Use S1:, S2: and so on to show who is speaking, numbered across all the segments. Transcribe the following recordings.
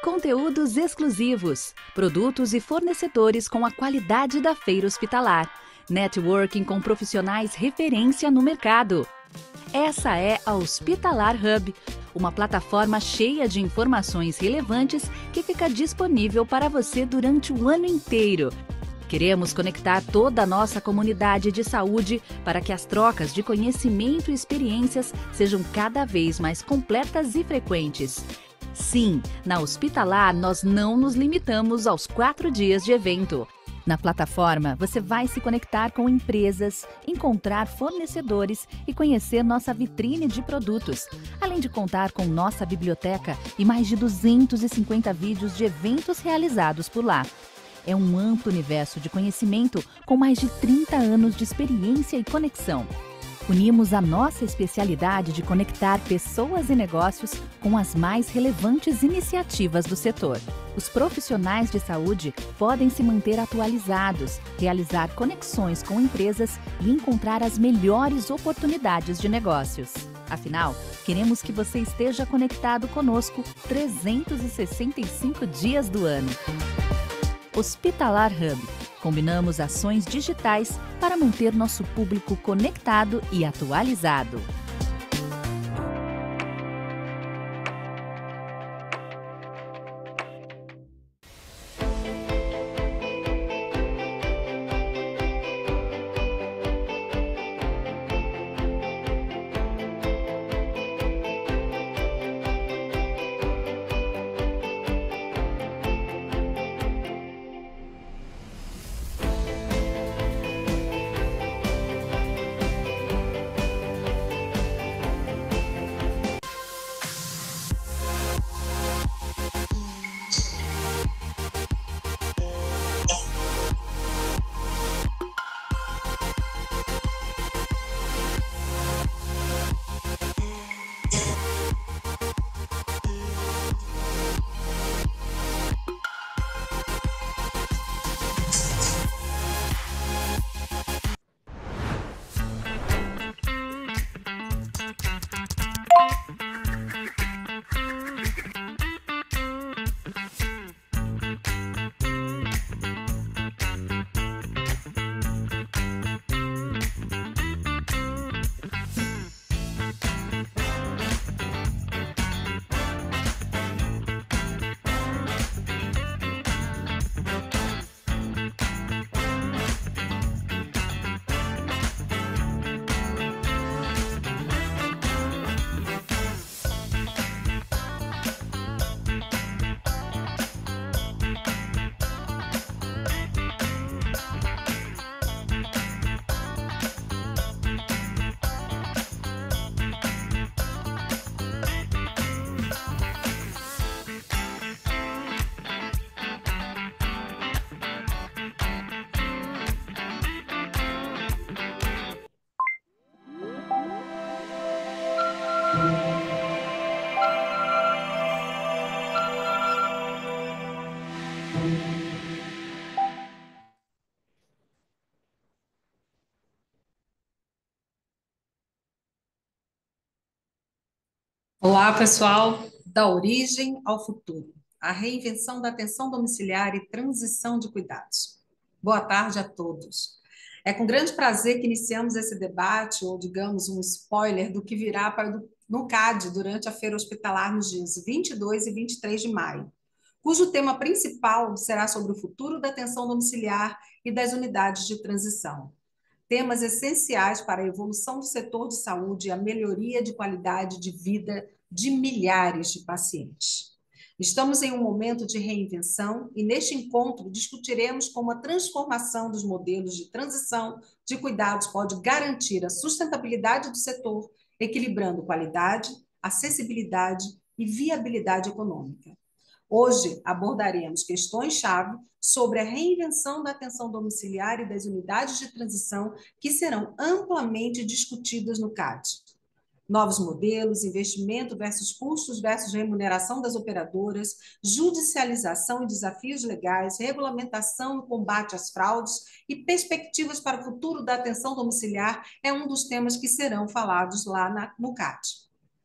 S1: Conteúdos exclusivos, produtos e fornecedores com a qualidade da Feira Hospitalar, networking com profissionais referência no mercado. Essa é a Hospitalar Hub, uma plataforma cheia de informações relevantes que fica disponível para você durante o ano inteiro. Queremos conectar toda a nossa comunidade de saúde para que as trocas de conhecimento e experiências sejam cada vez mais completas e frequentes. Sim, na Hospitalar nós não nos limitamos aos 4 dias de evento. Na plataforma, você vai se conectar com empresas, encontrar fornecedores e conhecer nossa vitrine de produtos, além de contar com nossa biblioteca e mais de 250 vídeos de eventos realizados por lá. É um amplo universo de conhecimento com mais de 30 anos de experiência e conexão. Unimos a nossa especialidade de conectar pessoas e negócios com as mais relevantes iniciativas do setor. Os profissionais de saúde podem se manter atualizados, realizar conexões com empresas e encontrar as melhores oportunidades de negócios. Afinal, queremos que você esteja conectado conosco 365 dias do ano. Hospitalar Hub. Combinamos ações digitais para manter nosso público conectado e atualizado.
S2: Olá, pessoal. Da origem ao futuro. A reinvenção da atenção domiciliar e transição de cuidados. Boa tarde a todos. É com grande prazer que iniciamos esse debate, ou digamos um spoiler do que virá no CAD durante a Feira Hospitalar nos dias 22 e 23 de maio, cujo tema principal será sobre o futuro da atenção domiciliar e das unidades de transição. Temas essenciais para a evolução do setor de saúde e a melhoria de qualidade de vida de milhares de pacientes. Estamos em um momento de reinvenção e, neste encontro, discutiremos como a transformação dos modelos de transição de cuidados pode garantir a sustentabilidade do setor, equilibrando qualidade, acessibilidade e viabilidade econômica. Hoje abordaremos questões-chave sobre a reinvenção da atenção domiciliar e das unidades de transição que serão amplamente discutidas no CAD. Novos modelos, investimento versus custos versus remuneração das operadoras, judicialização e desafios legais, regulamentação e combate às fraudes e perspectivas para o futuro da atenção domiciliar é um dos temas que serão falados lá no CAD.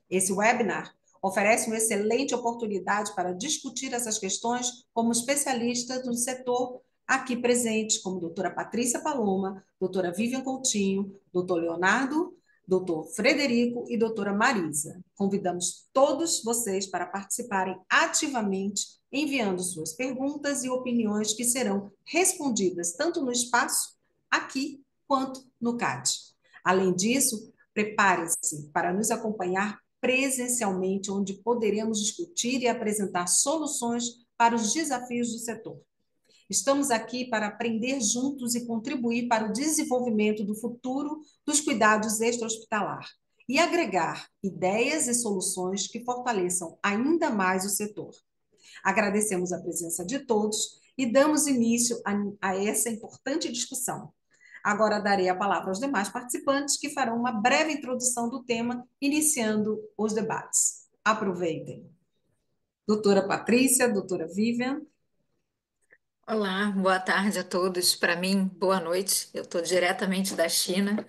S2: Esse webinar Oferece uma excelente oportunidade para discutir essas questões como especialistas do setor aqui presentes, como doutora Patrícia Paloma, doutora Vivian Coutinho, doutor Leonardo, doutor Frederico e doutora Marisa. Convidamos todos vocês para participarem ativamente, enviando suas perguntas e opiniões que serão respondidas tanto no espaço aqui quanto no CAD. Além disso, prepare-se para nos acompanhar presencialmente, onde poderemos discutir e apresentar soluções para os desafios do setor. Estamos aqui para aprender juntos e contribuir para o desenvolvimento do futuro dos cuidados extra-hospitalar e agregar ideias e soluções que fortaleçam ainda mais o setor. Agradecemos a presença de todos e damos início a essa importante discussão. Agora darei a palavra aos demais participantes que farão uma breve introdução do tema, iniciando os debates. Aproveitem. Doutora Patrícia, doutora Vivian.
S3: Olá, boa tarde a todos. Para mim, boa noite. Eu estou diretamente da China.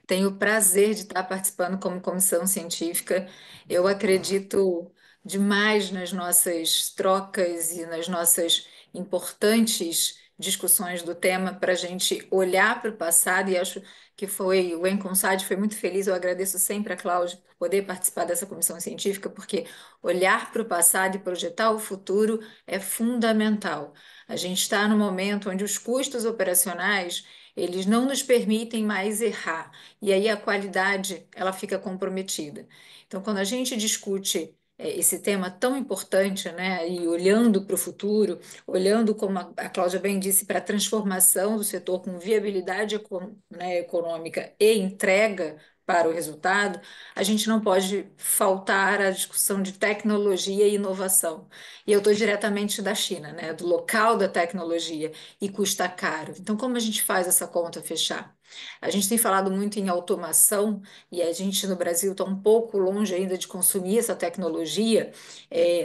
S3: Tenho o prazer de estar participando como comissão científica. Eu acredito demais nas nossas trocas e nas nossas importantes discussões do tema para a gente olhar para o passado e acho que foi o Enconsad foi muito feliz. Eu agradeço sempre a Cláudia por poder participar dessa comissão científica, porque olhar para o passado e projetar o futuro é fundamental. A gente está no momento onde os custos operacionais eles não nos permitem mais errar e aí a qualidade ela fica comprometida. Então, quando a gente discute esse tema tão importante, né, e olhando para o futuro, olhando como a Cláudia bem disse, para a transformação do setor com viabilidade né, econômica e entrega para o resultado, a gente não pode faltar à discussão de tecnologia e inovação. E eu estou diretamente da China, né, do local da tecnologia, e custa caro. Então, como a gente faz essa conta fechar? A gente tem falado muito em automação e a gente no Brasil está um pouco longe ainda de consumir essa tecnologia,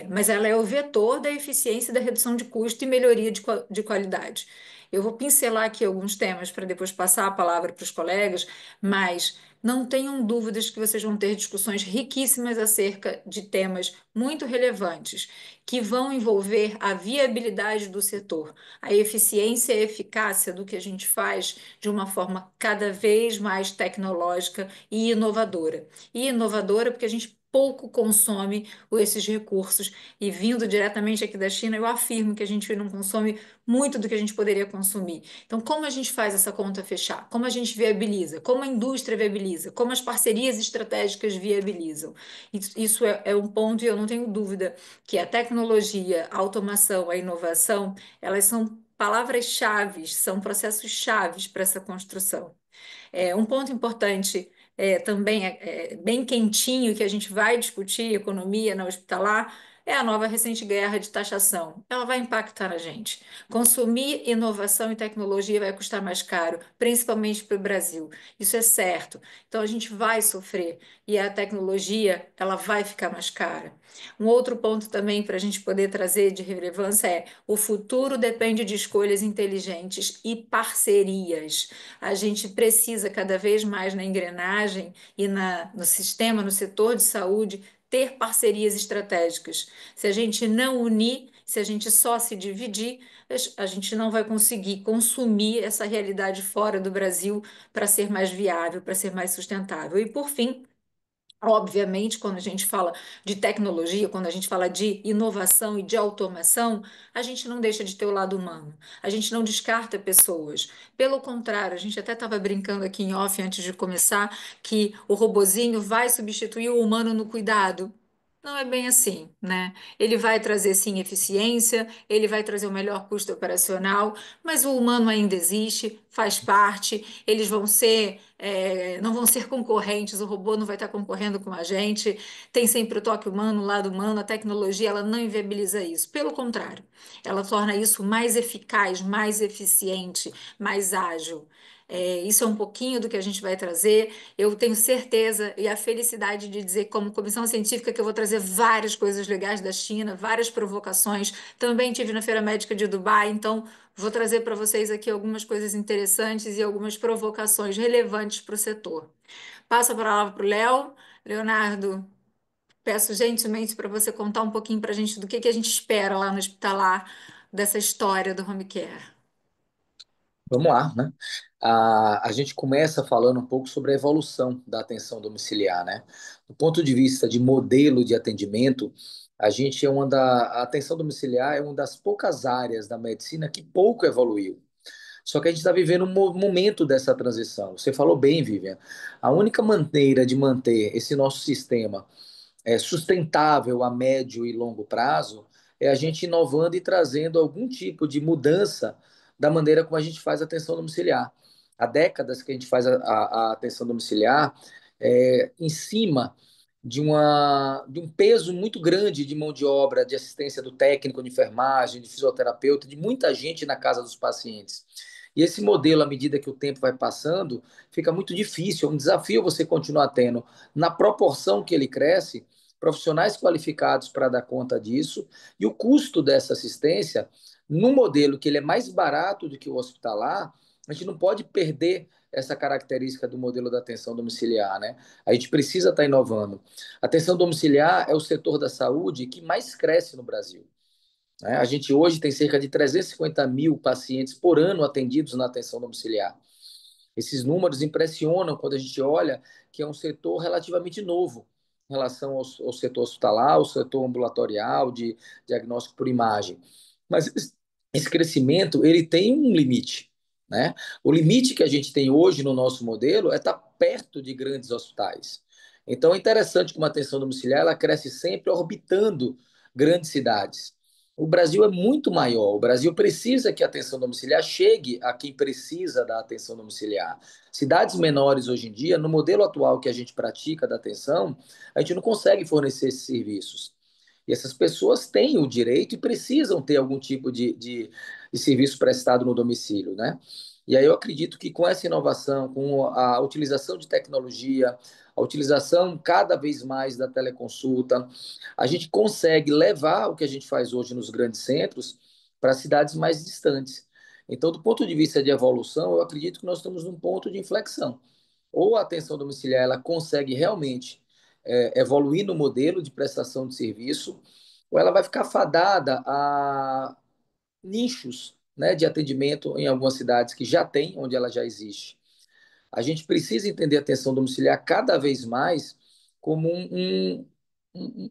S3: mas ela é o vetor da eficiência e da redução de custo e melhoria de qualidade. Eu vou pincelar aqui alguns temas para depois passar a palavra para os colegas, mas não tenham dúvidas que vocês vão ter discussões riquíssimas acerca de temas muito relevantes, que vão envolver a viabilidade do setor, a eficiência e eficácia do que a gente faz de uma forma cada vez mais tecnológica e inovadora. E inovadora porque a gente pouco consome esses recursos e vindo diretamente aqui da China, eu afirmo que a gente não consome muito do que a gente poderia consumir. Então, como a gente faz essa conta fechar? Como a gente viabiliza? Como a indústria viabiliza? Como as parcerias estratégicas viabilizam? Isso é um ponto e eu não tenho dúvida que a tecnologia, a automação, a inovação, elas são palavras-chave, são processos chaves para essa construção. Um ponto importante também bem quentinho que a gente vai discutir economia na hospitalar é a nova recente guerra de taxação. Ela vai impactar a gente. Consumir inovação e tecnologia vai custar mais caro, principalmente para o Brasil. Isso é certo. Então a gente vai sofrer e a tecnologia ela vai ficar mais cara. Um outro ponto também para a gente poder trazer de relevância é o futuro depende de escolhas inteligentes e parcerias. A gente precisa cada vez mais na engrenagem e no sistema, no setor de saúde, ter parcerias estratégicas. Se a gente não unir, se a gente só se dividir, a gente não vai conseguir consumir essa realidade fora do Brasil para ser mais viável, para ser mais sustentável. E por fim, obviamente, quando a gente fala de tecnologia, quando a gente fala de inovação e de automação, a gente não deixa de ter o lado humano. A gente não descarta pessoas. Pelo contrário, a gente até estava brincando aqui em off antes de começar que o robozinho vai substituir o humano no cuidado. Não é bem assim, né? Ele vai trazer sim eficiência, ele vai trazer o melhor custo operacional, mas o humano ainda existe, faz parte, eles vão ser não vão ser concorrentes, o robô não vai estar concorrendo com a gente, tem sempre o toque humano, o lado humano, a tecnologia ela não inviabiliza isso. Pelo contrário, ela torna isso mais eficaz, mais eficiente, mais ágil. Isso é um pouquinho do que a gente vai trazer. Eu tenho certeza e a felicidade de dizer, como comissão científica, que eu vou trazer várias coisas legais da China, várias provocações. Também tive na Feira Médica de Dubai, então vou trazer para vocês aqui algumas coisas interessantes e algumas provocações relevantes para o setor. Passo a palavra para o Léo. Leonardo, peço gentilmente para você contar um pouquinho para a gente do que a gente espera lá no hospitalar dessa história do home care.
S4: Vamos lá, né? A gente começa falando um pouco sobre a evolução da atenção domiciliar, né? Do ponto de vista de modelo de atendimento, a atenção domiciliar é uma das poucas áreas da medicina que pouco evoluiu. Só que a gente está vivendo um momento dessa transição. Você falou bem, Vivian. A única maneira de manter esse nosso sistema sustentável a médio e longo prazo é a gente inovando e trazendo algum tipo de mudança da maneira como a gente faz a atenção domiciliar. Há décadas que a gente faz a atenção domiciliar em cima de um peso muito grande de mão de obra, de assistência do técnico de enfermagem, de fisioterapeuta, de muita gente na casa dos pacientes. E esse modelo, à medida que o tempo vai passando, fica muito difícil, é um desafio você continuar tendo, na proporção que ele cresce, profissionais qualificados para dar conta disso, e o custo dessa assistência, num modelo que ele é mais barato do que o hospitalar, a gente não pode perder essa característica do modelo da atenção domiciliar, né? A gente precisa estar inovando. A atenção domiciliar é o setor da saúde que mais cresce no Brasil, né? A gente hoje tem cerca de 350 mil pacientes por ano atendidos na atenção domiciliar. Esses números impressionam quando a gente olha que é um setor relativamente novo em relação ao setor hospitalar, ao setor ambulatorial, de diagnóstico por imagem. Mas esse crescimento, ele tem um limite, né? O limite que a gente tem hoje no nosso modelo é estar perto de grandes hospitais. Então é interessante como a atenção domiciliar ela cresce sempre orbitando grandes cidades. O Brasil é muito maior. O Brasil precisa que a atenção domiciliar chegue a quem precisa da atenção domiciliar. Cidades menores hoje em dia, no modelo atual que a gente pratica da atenção, a gente não consegue fornecer esses serviços. E essas pessoas têm o direito e precisam ter algum tipo de serviço prestado no domicílio, né? E aí eu acredito que com essa inovação, com a utilização de tecnologia, a utilização cada vez mais da teleconsulta, a gente consegue levar o que a gente faz hoje nos grandes centros para cidades mais distantes. Então, do ponto de vista de evolução, eu acredito que nós estamos num ponto de inflexão. Ou a atenção domiciliar ela consegue realmente evoluir no modelo de prestação de serviço, ou ela vai ficar fadada a nichos, né, de atendimento em algumas cidades que já tem, onde ela já existe. A gente precisa entender a atenção domiciliar cada vez mais como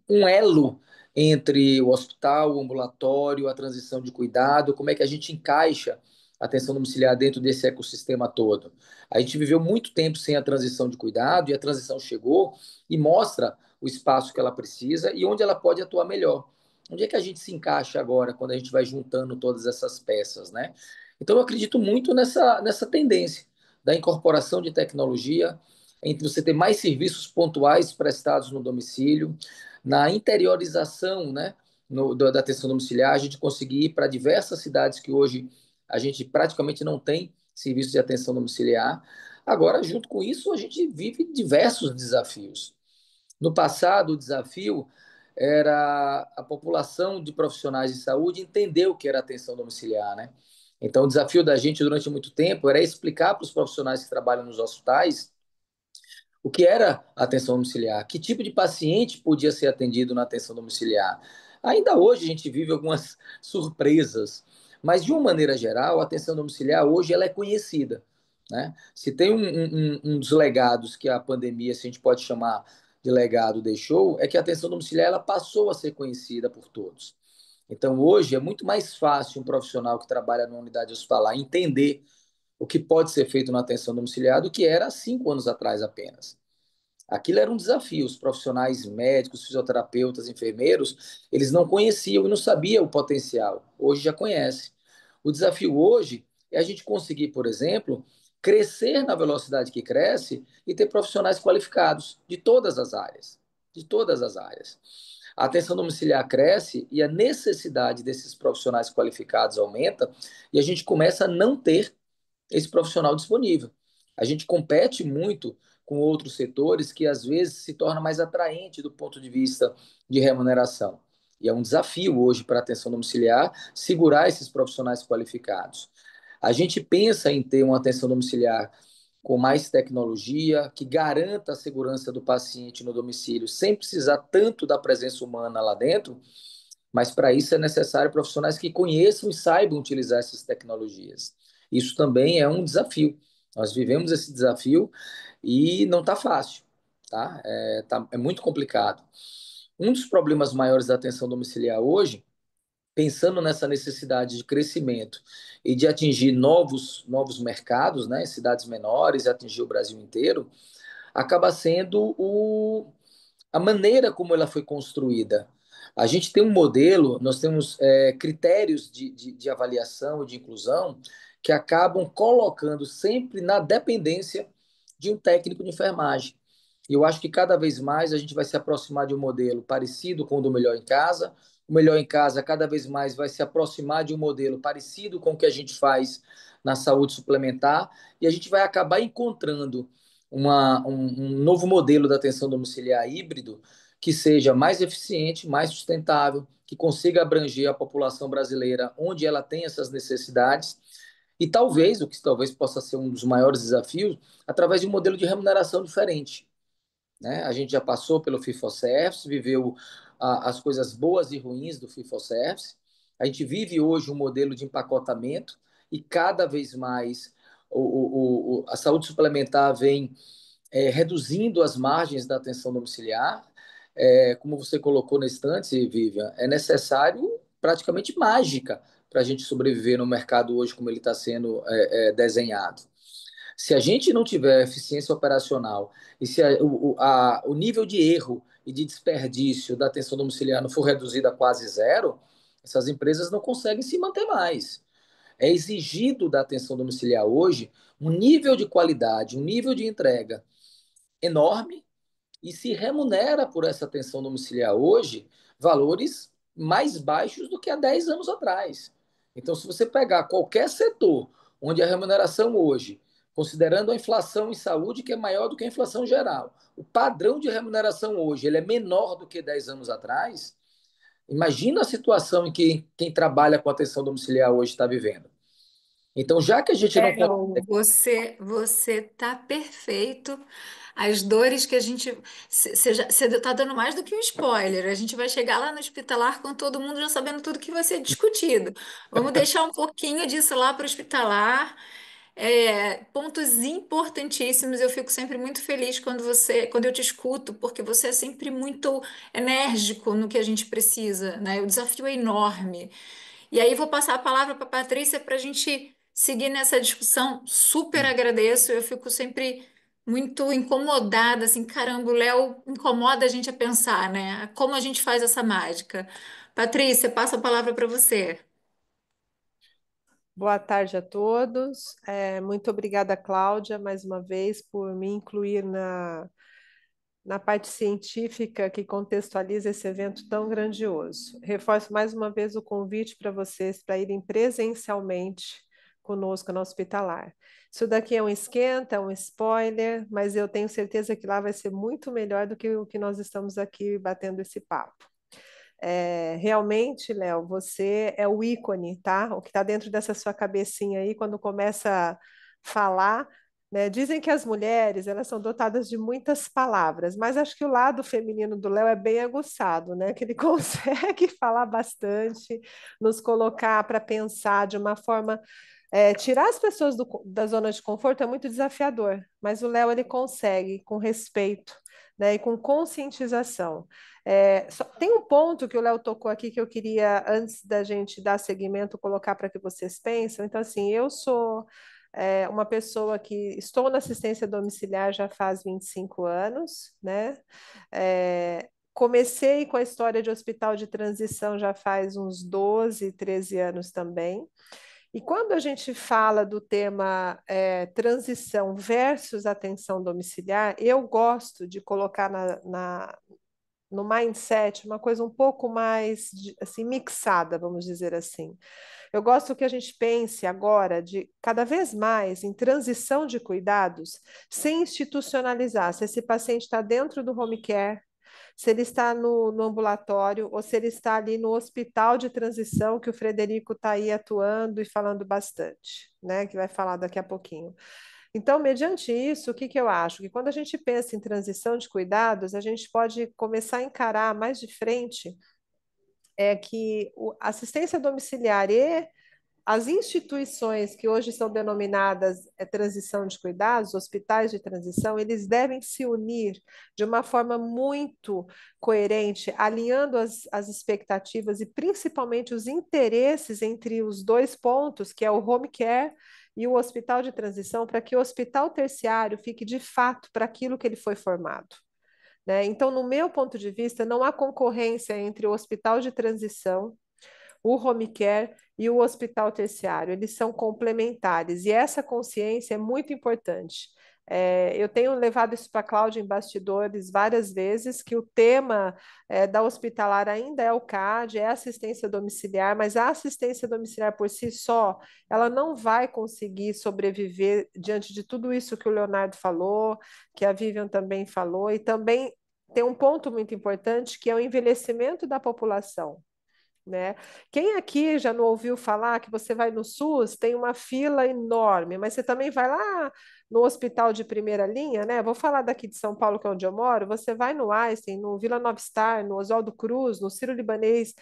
S4: um elo entre o hospital, o ambulatório, a transição de cuidado, como é que a gente encaixa a atenção domiciliar dentro desse ecossistema todo. A gente viveu muito tempo sem a transição de cuidado e a transição chegou e mostra o espaço que ela precisa e onde ela pode atuar melhor. Onde é que a gente se encaixa agora quando a gente vai juntando todas essas peças, né? Então eu acredito muito nessa tendência da incorporação de tecnologia, entre você ter mais serviços pontuais prestados no domicílio, na interiorização, né, da atenção domiciliar, a gente conseguir ir para diversas cidades que hoje a gente praticamente não tem serviço de atenção domiciliar. Agora, junto com isso, a gente vive diversos desafios. No passado, o desafio era a população de profissionais de saúde entender o que era atenção domiciliar, né? Então, o desafio da gente durante muito tempo era explicar para os profissionais que trabalham nos hospitais o que era a atenção domiciliar, que tipo de paciente podia ser atendido na atenção domiciliar. Ainda hoje a gente vive algumas surpresas, mas de uma maneira geral, a atenção domiciliar hoje ela é conhecida, né? Se tem um dos legados que a pandemia, se a gente pode chamar de legado, deixou, é que a atenção domiciliar ela passou a ser conhecida por todos. Então, hoje é muito mais fácil um profissional que trabalha numa unidade hospitalar entender o que pode ser feito na atenção domiciliar do que era há 5 anos atrás apenas. Aquilo era um desafio. Os profissionais médicos, fisioterapeutas, enfermeiros, eles não conheciam e não sabiam o potencial. Hoje já conhece. O desafio hoje é a gente conseguir, por exemplo, crescer na velocidade que cresce e ter profissionais qualificados de todas as áreas. De todas as áreas. A atenção domiciliar cresce e a necessidade desses profissionais qualificados aumenta e a gente começa a não ter esse profissional disponível. A gente compete muito com outros setores que às vezes se torna mais atraente do ponto de vista de remuneração. E é um desafio hoje para a atenção domiciliar segurar esses profissionais qualificados. A gente pensa em ter uma atenção domiciliar com mais tecnologia, que garanta a segurança do paciente no domicílio, sem precisar tanto da presença humana lá dentro, mas para isso é necessário profissionais que conheçam e saibam utilizar essas tecnologias. Isso também é um desafio. Nós vivemos esse desafio e não está fácil, tá? É muito complicado. Um dos problemas maiores da atenção domiciliar hoje, pensando nessa necessidade de crescimento e de atingir novos mercados, né, cidades menores, atingir o Brasil inteiro, acaba sendo a maneira como ela foi construída. A gente tem um modelo, nós temos critérios de avaliação e de inclusão que acabam colocando sempre na dependência de um técnico de enfermagem. E eu acho que cada vez mais a gente vai se aproximar de um modelo parecido com o do Melhor em Casa. O Melhor em Casa cada vez mais vai se aproximar de um modelo parecido com o que a gente faz na saúde suplementar, e a gente vai acabar encontrando um novo modelo da atenção domiciliar híbrido que seja mais eficiente, mais sustentável, que consiga abranger a população brasileira onde ela tem essas necessidades e talvez, o que talvez possa ser um dos maiores desafios, através de um modelo de remuneração diferente, né? A gente já passou pelo Fee-for-Service, viveu as coisas boas e ruins do Fee-for-Service. A gente vive hoje um modelo de empacotamento e cada vez mais a saúde suplementar vem reduzindo as margens da atenção domiciliar. Como você colocou na estante, Vivian, é necessário praticamente mágica para a gente sobreviver no mercado hoje como ele está sendo desenhado. Se a gente não tiver eficiência operacional e se o nível de erro e de desperdício da atenção domiciliar não for reduzido a quase zero, essas empresas não conseguem se manter mais. É exigido da atenção domiciliar hoje um nível de qualidade, um nível de entrega enorme e se remunera por essa atenção domiciliar hoje valores mais baixos do que há 10 anos atrás. Então, se você pegar qualquer setor onde a remuneração hoje, considerando a inflação em saúde, que é maior do que a inflação geral, o padrão de remuneração hoje ele é menor do que 10 anos atrás, imagina a situação em que quem trabalha com atenção domiciliar hoje está vivendo. Então, já que a gente não
S3: Léo, você tá perfeito. As dores que a gente. Você está dando mais do que um spoiler. A gente vai chegar lá no hospitalar com todo mundo já sabendo tudo que vai ser discutido. Vamos deixar um pouquinho disso lá para o hospitalar. Pontos importantíssimos. Eu fico sempre muito feliz quando eu te escuto, porque você é sempre muito enérgico no que a gente precisa, né? O desafio é enorme. E aí vou passar a palavra para a Patrícia para a gente seguir nessa discussão. Super agradeço. Eu fico sempre muito incomodada, assim, caramba, o Léo incomoda a gente a pensar, né? Como a gente faz essa mágica. Patrícia, passo a palavra para você.
S5: Boa tarde a todos. Muito obrigada, Cláudia, mais uma vez, por me incluir na parte científica que contextualiza esse evento tão grandioso. Reforço mais uma vez o convite para vocês para irem presencialmente conosco na Hospitalar. Isso daqui é um esquenta, é um spoiler, mas eu tenho certeza que lá vai ser muito melhor do que o que nós estamos aqui batendo esse papo. Realmente, Léo, você é o ícone, tá? O que está dentro dessa sua cabecinha aí, quando começa a falar, né? Dizem que as mulheres, elas são dotadas de muitas palavras, mas acho que o lado feminino do Léo é bem aguçado, né? Que ele consegue falar bastante, nos colocar para pensar de uma forma. Tirar as pessoas da zona de conforto é muito desafiador, mas o Léo ele consegue com respeito, né, e com conscientização. Tem um ponto que o Léo tocou aqui que eu queria, antes da gente dar seguimento, colocar para que vocês pensem. Então, assim, eu sou uma pessoa que estou na assistência domiciliar já faz 25 anos, né? Comecei com a história de hospital de transição já faz uns 12, 13 anos também. E quando a gente fala do tema transição versus atenção domiciliar, eu gosto de colocar no mindset uma coisa um pouco mais assim, mixada, vamos dizer assim. Eu gosto que a gente pense agora de cada vez mais em transição de cuidados sem institucionalizar. Se esse paciente está dentro do home care, se ele está no ambulatório ou se ele está ali no hospital de transição, que o Frederico está aí atuando e falando bastante, né? Que vai falar daqui a pouquinho. Então, mediante isso, o que que eu acho? Que quando a gente pensa em transição de cuidados, a gente pode começar a encarar mais de frente que a assistência domiciliar e as instituições que hoje são denominadas transição de cuidados, hospitais de transição, eles devem se unir de uma forma muito coerente, alinhando as expectativas e principalmente os interesses entre os dois pontos, que é o home care e o hospital de transição, para que o hospital terciário fique de fato para aquilo que ele foi formado. Né? Então, no meu ponto de vista, não há concorrência entre o hospital de transição, o home care e o hospital terciário. Eles são complementares e essa consciência é muito importante. Eu tenho levado isso para a Cláudia em bastidores várias vezes, que o tema da hospitalar ainda é o CAD, é assistência domiciliar, mas a assistência domiciliar por si só, ela não vai conseguir sobreviver diante de tudo isso que o Leonardo falou, que a Vivian também falou, e também tem um ponto muito importante, que é o envelhecimento da população. Né? Quem aqui já não ouviu falar que você vai no SUS, tem uma fila enorme, mas você também vai lá no hospital de primeira linha, né? Vou falar daqui de São Paulo, que é onde eu moro, você vai no Einstein, no Vila Nova Star, no Oswaldo Cruz, no Sírio-Libanês,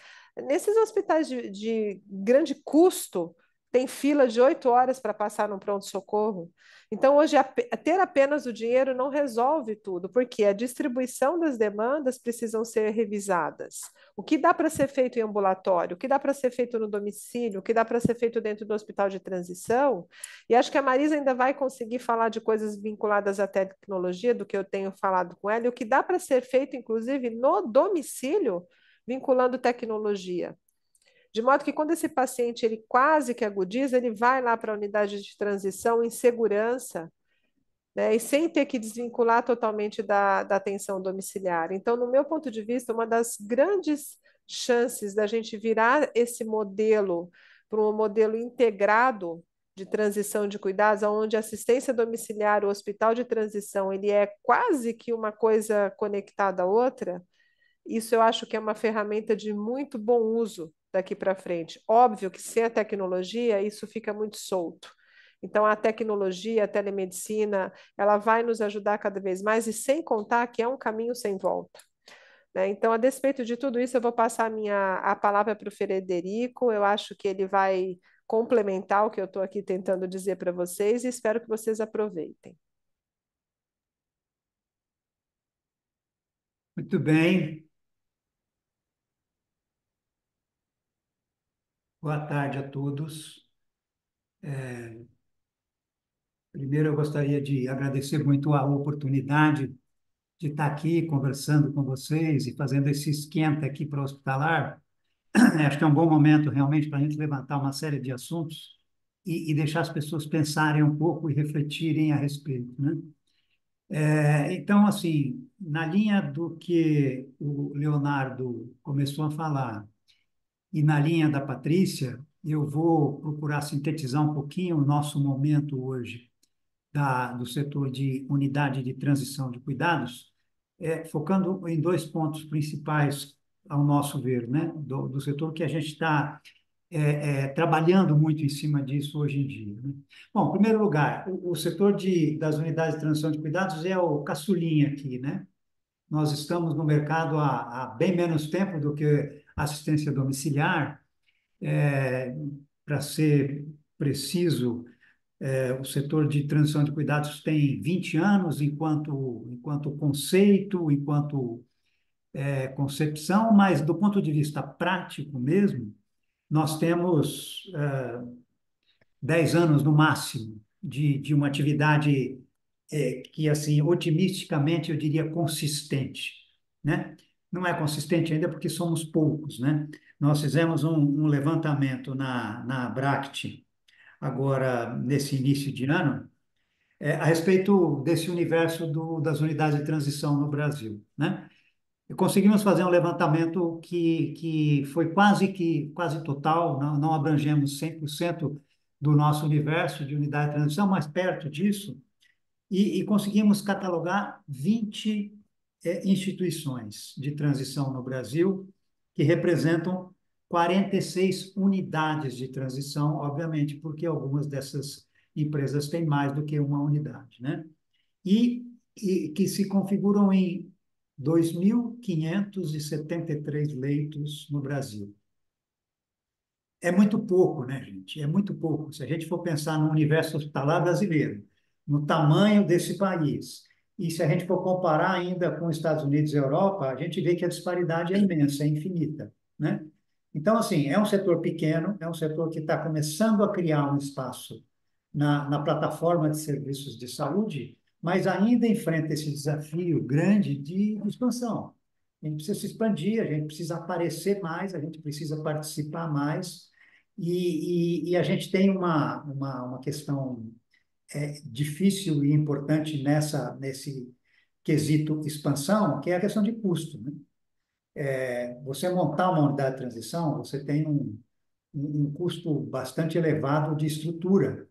S5: nesses hospitais de grande custo, tem fila de 8 horas para passar no pronto-socorro. Então, hoje, ter apenas o dinheiro não resolve tudo, porque a distribuição das demandas precisam ser revisadas. O que dá para ser feito em ambulatório, o que dá para ser feito no domicílio, o que dá para ser feito dentro do hospital de transição. E acho que a Marisa ainda vai conseguir falar de coisas vinculadas à tecnologia, do que eu tenho falado com ela, e o que dá para ser feito, inclusive, no domicílio, vinculando tecnologia. De modo que quando esse paciente ele quase que agudiza, ele vai lá para a unidade de transição em segurança, né, e sem ter que desvincular totalmente da atenção domiciliar. Então, no meu ponto de vista, uma das grandes chances da gente virar esse modelo para um modelo integrado de transição de cuidados, onde a assistência domiciliar, o hospital de transição, ele é quase que uma coisa conectada à outra, isso eu acho que é uma ferramenta de muito bom uso daqui para frente. Óbvio que sem a tecnologia isso fica muito solto. Então, a tecnologia, a telemedicina, ela vai nos ajudar cada vez mais, e sem contar que é um caminho sem volta. Né? Então, a despeito de tudo isso, eu vou passar a palavra para o Frederico. Eu acho que ele vai complementar o que eu estou aqui tentando dizer para vocês e espero que vocês aproveitem.
S6: Muito bem. Boa tarde a todos. Primeiro, eu gostaria de agradecer muito a oportunidade de estar aqui conversando com vocês e fazendo esse esquenta aqui para o hospitalar. Acho que é um bom momento realmente para a gente levantar uma série de assuntos e deixar as pessoas pensarem um pouco e refletirem a respeito, né? Então, assim, na linha do que o Leonardo começou a falar e na linha da Patrícia, eu vou procurar sintetizar um pouquinho o nosso momento hoje do setor de unidade de transição de cuidados, focando em dois pontos principais, ao nosso ver, né, do setor que a gente está trabalhando muito em cima disso hoje em dia. Né? Bom, em primeiro lugar, o setor das unidades de transição de cuidados é o caçulinha aqui, né? Nós estamos no mercado há bem menos tempo do que assistência domiciliar. Para ser preciso, o setor de transição de cuidados tem 20 anos enquanto conceito, enquanto concepção, mas do ponto de vista prático mesmo, nós temos 10 anos no máximo de uma atividade que, assim, otimisticamente, eu diria consistente, né? Não é consistente ainda porque somos poucos, né? Nós fizemos um levantamento na Abract, agora nesse início de ano, a respeito desse universo das unidades de transição no Brasil, né? E conseguimos fazer um levantamento que foi quase total, não abrangemos 100% do nosso universo de unidade de transição, mas perto disso, e conseguimos catalogar 20 instituições de transição no Brasil, que representam 46 unidades de transição, obviamente, porque algumas dessas empresas têm mais do que uma unidade, né? E que se configuram em 2.573 leitos no Brasil. É muito pouco, né, gente? É muito pouco. Se a gente for pensar no universo hospitalar brasileiro, no tamanho desse país, e se a gente for comparar ainda com os Estados Unidos e Europa, a gente vê que a disparidade é imensa, é infinita, né? Então, assim, é um setor pequeno, é um setor que está começando a criar um espaço na plataforma de serviços de saúde, mas ainda enfrenta esse desafio grande de expansão. A gente precisa se expandir, a gente precisa aparecer mais, a gente precisa participar mais, e a gente tem uma questão difícil e importante nesse quesito expansão, que é a questão de custo, né? Você montar uma unidade de transição, você tem um custo bastante elevado de estrutura,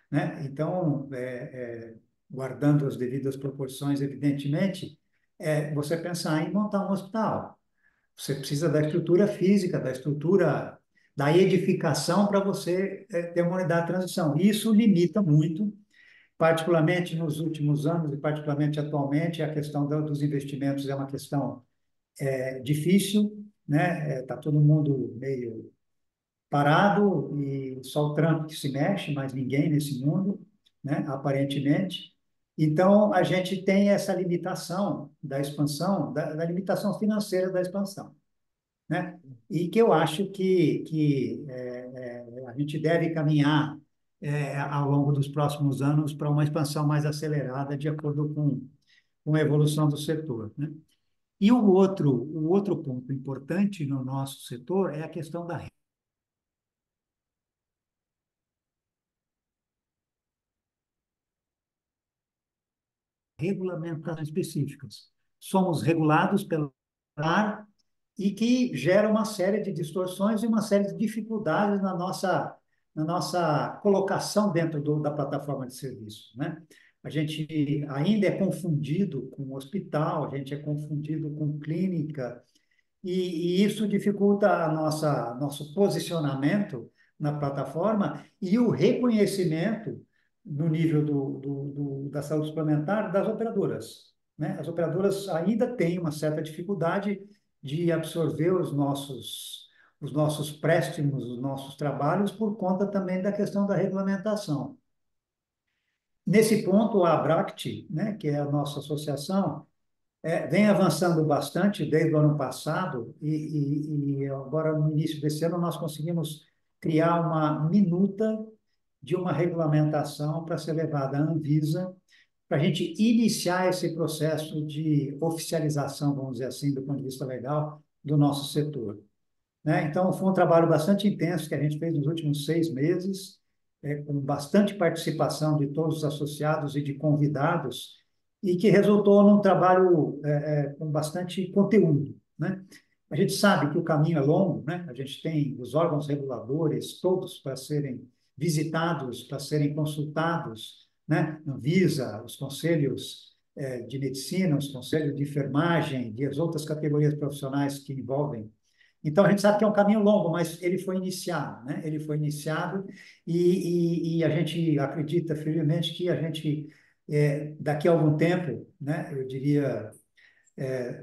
S6: né? Então, guardando as devidas proporções, evidentemente, você pensar em montar um hospital. Você precisa da estrutura física, da estrutura, da edificação para você ter uma unidade de transição. Isso limita muito, particularmente nos últimos anos e particularmente atualmente, a questão dos investimentos é uma questão difícil, né? Está todo mundo meio parado e só o Trump que se mexe, mas ninguém nesse mundo, né? Aparentemente. Então, a gente tem essa limitação da expansão, da limitação financeira da expansão, né? E que eu acho que a gente deve caminhar ao longo dos próximos anos para uma expansão mais acelerada, de acordo com a evolução do setor, né? E o outro ponto importante no nosso setor é a questão da regulamentações específicas. Somos regulados pela AR e que gera uma série de distorções e uma série de dificuldades na nossa colocação dentro da plataforma de serviços, né? A gente ainda é confundido com hospital, a gente é confundido com clínica, e isso dificulta nosso posicionamento na plataforma e o reconhecimento no nível da saúde suplementar das operadoras, né? As operadoras ainda têm uma certa dificuldade de absorver os nossos préstimos, os nossos trabalhos, por conta também da questão da regulamentação. Nesse ponto, a Abract, né, que é a nossa associação, vem avançando bastante desde o ano passado e agora, no início desse ano, nós conseguimos criar uma minuta de uma regulamentação para ser levada à Anvisa, para a gente iniciar esse processo de oficialização, vamos dizer assim, do ponto de vista legal, do nosso setor, né? Então, foi um trabalho bastante intenso que a gente fez nos últimos 6 meses, com bastante participação de todos os associados e de convidados, e que resultou num trabalho com bastante conteúdo, né? A gente sabe que o caminho é longo, né? A gente tem os órgãos reguladores todos para serem visitados, para serem consultados, né? Anvisa, os conselhos de medicina, os conselhos de enfermagem e as outras categorias profissionais que envolvem. Então, a gente sabe que é um caminho longo, mas ele foi iniciado, né? Ele foi iniciado e a gente acredita firmemente que a gente, daqui a algum tempo, né? Eu diria,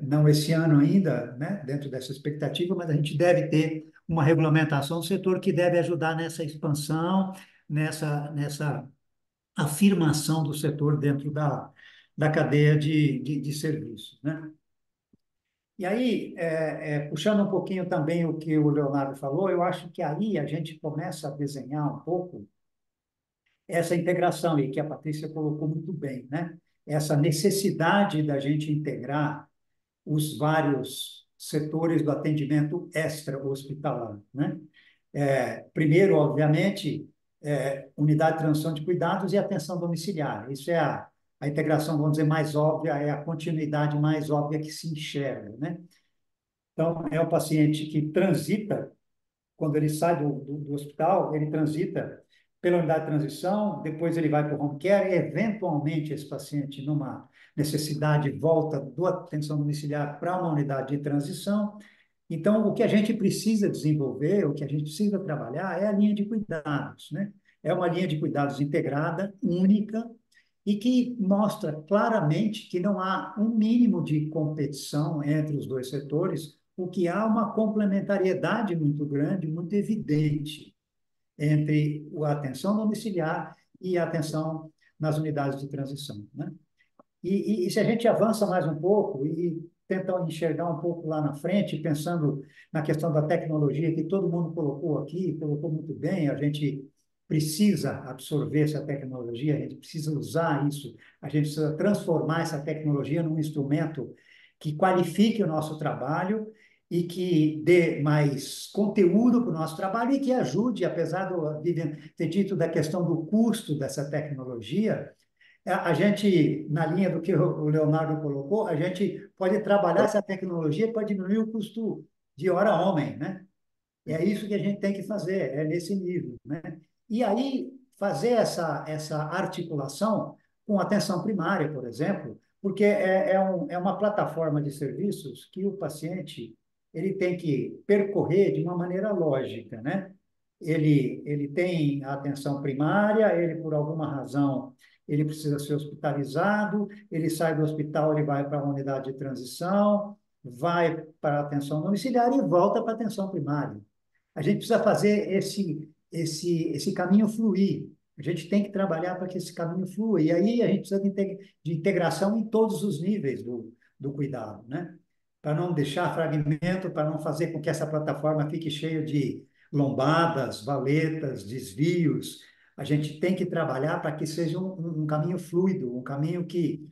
S6: não esse ano ainda, né? Dentro dessa expectativa, mas a gente deve ter uma regulamentação do setor que deve ajudar nessa expansão, nessa afirmação do setor dentro da cadeia de serviços, né? E aí, puxando um pouquinho também o que o Leonardo falou, eu acho que aí a gente começa a desenhar um pouco essa integração, e que a Patrícia colocou muito bem, né? Essa necessidade da gente integrar os vários setores do atendimento extra-hospitalar, né? Primeiro, obviamente, unidade de transição de cuidados e atenção domiciliar. Isso é a integração, vamos dizer, mais óbvia, é a continuidade mais óbvia que se enxerga, né? Então, é o paciente que transita, quando ele sai do hospital, ele transita pela unidade de transição, depois ele vai para o home care, e eventualmente esse paciente, numa necessidade, volta da atenção domiciliar para uma unidade de transição. Então, o que a gente precisa desenvolver, o que a gente precisa trabalhar é a linha de cuidados, né? É uma linha de cuidados integrada, única, e que mostra claramente que não há um mínimo de competição entre os dois setores, o que há uma complementariedade muito grande, muito evidente entre a atenção domiciliar e a atenção nas unidades de transição, né? E se a gente avança mais um pouco e tenta enxergar um pouco lá na frente, pensando na questão da tecnologia que todo mundo colocou aqui, colocou muito bem, a gente precisa absorver essa tecnologia, a gente precisa usar isso, a gente precisa transformar essa tecnologia num instrumento que qualifique o nosso trabalho e que dê mais conteúdo para o nosso trabalho e que ajude, apesar do Vivian ter dito da questão do custo dessa tecnologia, a gente, na linha do que o Leonardo colocou, a gente pode trabalhar essa tecnologia para diminuir o custo de hora homem, né? E é isso que a gente tem que fazer, é nesse nível, né? E aí, fazer essa articulação com atenção primária, por exemplo, porque é uma plataforma de serviços que o paciente ele tem que percorrer de uma maneira lógica, né? Ele tem a atenção primária, ele, por alguma razão, ele precisa ser hospitalizado, ele sai do hospital, ele vai para a unidade de transição, vai para a atenção domiciliar e volta para a atenção primária. A gente precisa fazer esse caminho fluir. A gente tem que trabalhar para que esse caminho flua. E aí a gente precisa de integração em todos os níveis do cuidado, né? Para não deixar fragmento, para não fazer com que essa plataforma fique cheia de lombadas, valetas, desvios. A gente tem que trabalhar para que seja um caminho fluido, um caminho que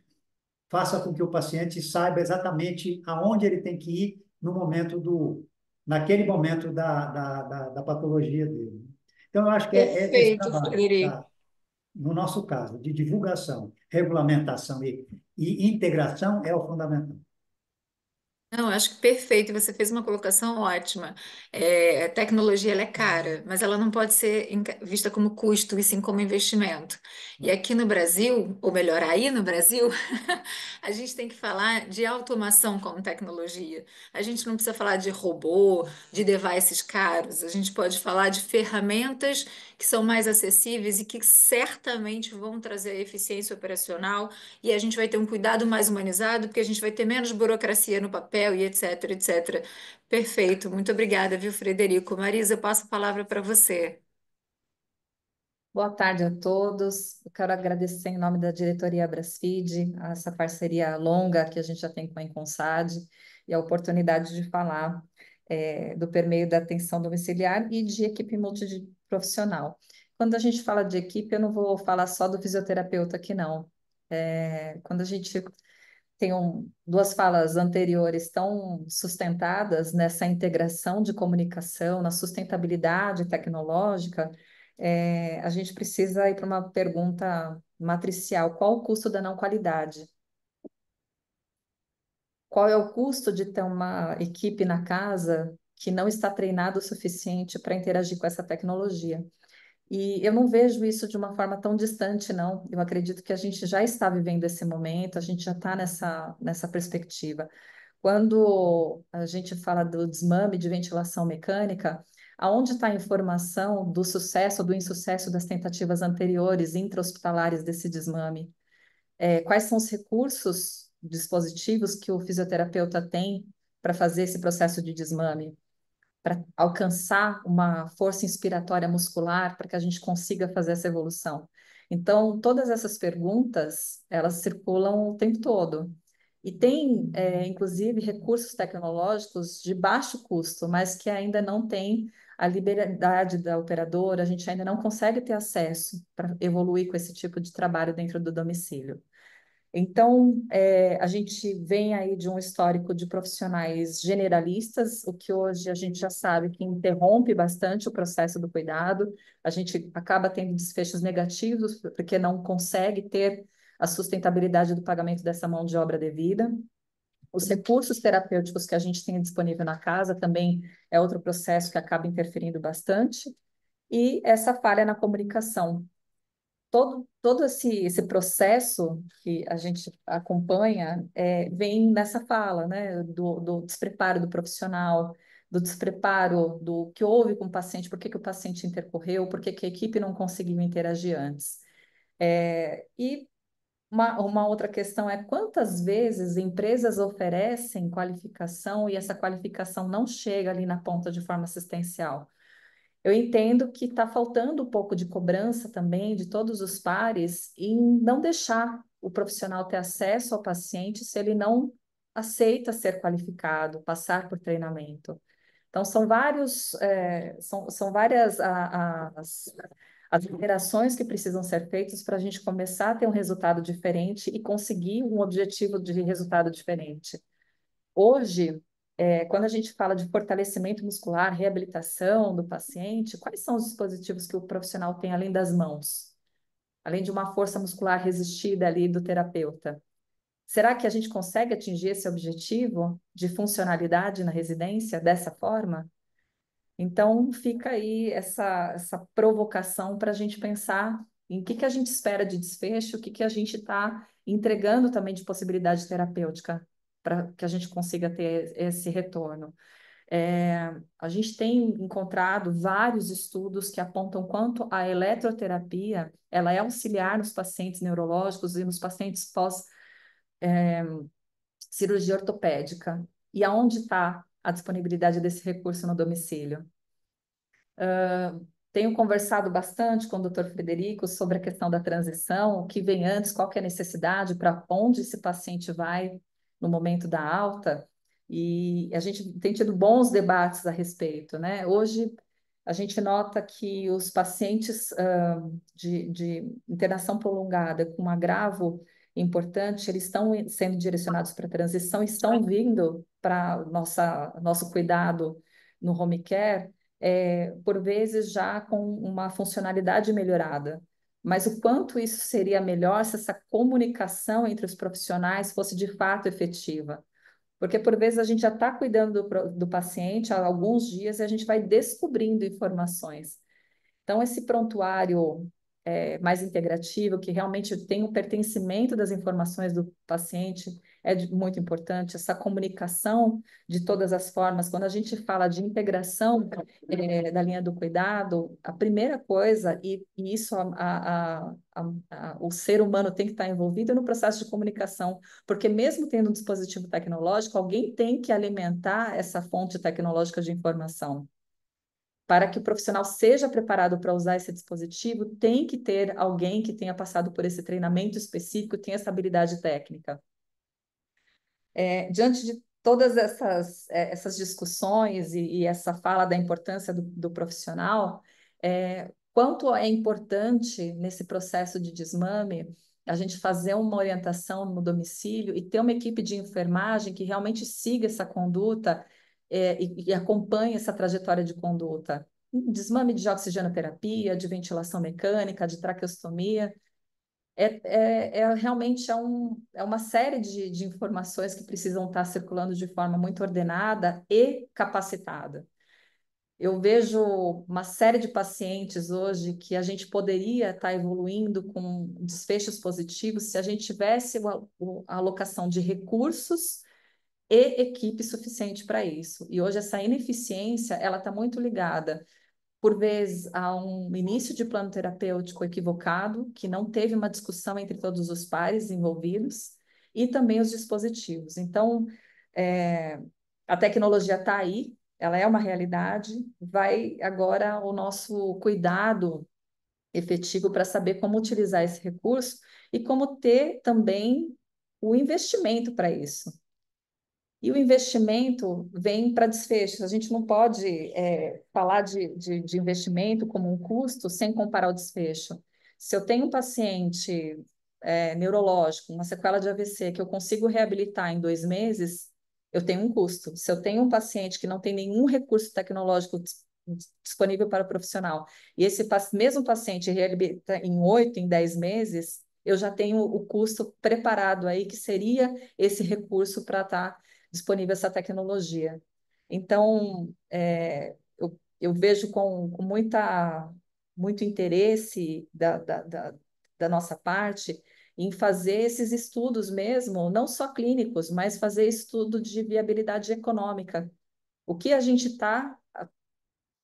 S6: faça com que o paciente saiba exatamente aonde ele tem que ir no momento naquele momento da patologia dele. Então, eu acho que é esse
S3: Perfeito,
S6: trabalho,
S3: Frederico.
S6: tá? No nosso caso, de divulgação, regulamentação e integração é o fundamental.
S3: Não, acho que perfeito. Você fez uma colocação ótima. A tecnologia ela é cara, mas ela não pode ser vista como custo, e sim como investimento. E aqui no Brasil, ou melhor, aí no Brasil, a gente tem que falar de automação como tecnologia. A gente não precisa falar de robô, de devices caros. A gente pode falar de ferramentas que são mais acessíveis e que certamente vão trazer eficiência operacional e a gente vai ter um cuidado mais humanizado, porque a gente vai ter menos burocracia no papel e etc, etc. Perfeito, muito obrigada, viu, Frederico? Marisa, eu passo a palavra para você.
S7: Boa tarde a todos. Eu quero agradecer em nome da diretoria Brasfeed, essa parceria longa que a gente já tem com a Inconsad e a oportunidade de falar do permeio da atenção domiciliar e de equipe multiprofissional. Quando a gente fala de equipe, eu não vou falar só do fisioterapeuta aqui, não. Quando a gente tem duas falas anteriores tão sustentadas nessa integração de comunicação, na sustentabilidade tecnológica, a gente precisa ir para uma pergunta matricial: qual o custo da não qualidade? Qual é o custo de ter uma equipe na casa que não está treinada o suficiente para interagir com essa tecnologia? E eu não vejo isso de uma forma tão distante, não. Eu acredito que a gente já está vivendo esse momento, a gente já está nessa perspectiva. Quando a gente fala do desmame de ventilação mecânica, aonde está a informação do sucesso ou do insucesso das tentativas anteriores intra-hospitalares desse desmame? Quais são os recursos, dispositivos que o fisioterapeuta tem para fazer esse processo de desmame? Para alcançar uma força inspiratória muscular, para que a gente consiga fazer essa evolução. Então, todas essas perguntas, elas circulam o tempo todo. E tem, inclusive, recursos tecnológicos de baixo custo, mas que ainda não tem a liberdade da operadora, a gente ainda não consegue ter acesso para evoluir com esse tipo de trabalho dentro do domicílio. Então, a gente vem aí de um histórico de profissionais generalistas, o que hoje a gente já sabe que interrompe bastante o processo do cuidado, a gente acaba tendo desfechos negativos, porque não consegue ter a sustentabilidade do pagamento dessa mão de obra devida. Os recursos terapêuticos que a gente tem disponível na casa também é outro processo que acaba interferindo bastante, e essa falha na comunicação. Todo esse processo que a gente acompanha vem nessa fala, né, do despreparo do profissional, do despreparo, do que houve com o paciente, por que que o paciente intercorreu, por que que a equipe não conseguiu interagir antes. E uma outra questão é quantas vezes empresas oferecem qualificação e essa qualificação não chega ali na ponta de forma assistencial. Eu entendo que está faltando um pouco de cobrança também de todos os pares em não deixar o profissional ter acesso ao paciente se ele não aceita ser qualificado, passar por treinamento. Então, são várias as interações que precisam ser feitas para a gente começar a ter um resultado diferente e conseguir um objetivo de resultado diferente. Hoje, quando a gente fala de fortalecimento muscular, reabilitação do paciente, quais são os dispositivos que o profissional tem além das mãos? Além de uma força muscular resistida ali do terapeuta? Será que a gente consegue atingir esse objetivo de funcionalidade na residência dessa forma? Então, fica aí essa provocação para a gente pensar em que a gente espera de desfecho, o que a gente está entregando também de possibilidade terapêutica para que a gente consiga ter esse retorno. A gente tem encontrado vários estudos que apontam quanto a eletroterapia ela é auxiliar nos pacientes neurológicos e nos pacientes pós cirurgia ortopédica. E aonde está a disponibilidade desse recurso no domicílio? Tenho conversado bastante com o Dr. Frederico sobre a questão da transição, o que vem antes, qual que é a necessidade, para onde esse paciente vai no momento da alta, e a gente tem tido bons debates a respeito, né? Hoje, a gente nota que os pacientes de internação prolongada com um agravo importante, eles estão sendo direcionados para a transição, estão vindo para nosso cuidado no home care, por vezes já com uma funcionalidade melhorada. Mas o quanto isso seria melhor se essa comunicação entre os profissionais fosse de fato efetiva? Porque por vezes a gente já está cuidando do paciente há alguns dias e a gente vai descobrindo informações. Então, esse prontuário mais integrativo, que realmente tem o pertencimento das informações do paciente, muito importante. Essa comunicação de todas as formas. Quando a gente fala de integração da linha do cuidado, a primeira coisa, e isso o ser humano tem que estar envolvido no processo de comunicação, porque mesmo tendo um dispositivo tecnológico, alguém tem que alimentar essa fonte tecnológica de informação. Para que o profissional seja preparado para usar esse dispositivo, tem que ter alguém que tenha passado por esse treinamento específico, tenha essa habilidade técnica. Diante de todas essas discussões e essa fala da importância do profissional, quanto é importante nesse processo de desmame a gente fazer uma orientação no domicílio e ter uma equipe de enfermagem que realmente siga essa conduta e acompanhe essa trajetória de conduta. Desmame de oxigenoterapia, de ventilação mecânica, de traqueostomia. Realmente uma série de informações que precisam estar circulando de forma muito ordenada e capacitada. Eu vejo uma série de pacientes hoje que a gente poderia estar evoluindo com desfechos positivos se a gente tivesse a alocação de recursos e equipe suficiente para isso. E hoje essa ineficiência, ela está muito ligada, por vezes, a um início de plano terapêutico equivocado, que não teve uma discussão entre todos os pares envolvidos, e também os dispositivos. Então, a tecnologia está aí, ela é uma realidade, vai agora o nosso cuidado efetivo para saber como utilizar esse recurso e como ter também o investimento para isso. E o investimento vem para desfechos. A gente não pode falar de investimento como um custo sem comparar o desfecho. Se eu tenho um paciente neurológico, uma sequela de AVC, que eu consigo reabilitar em 2 meses, eu tenho um custo. Se eu tenho um paciente que não tem nenhum recurso tecnológico disponível para o profissional, e esse mesmo paciente reabilita em 8, em 10 meses, eu já tenho o custo preparado aí, que seria esse recurso para estar disponível essa tecnologia. Então, eu vejo com muito interesse da nossa parte em fazer esses estudos mesmo, não só clínicos, mas fazer estudo de viabilidade econômica O que a gente está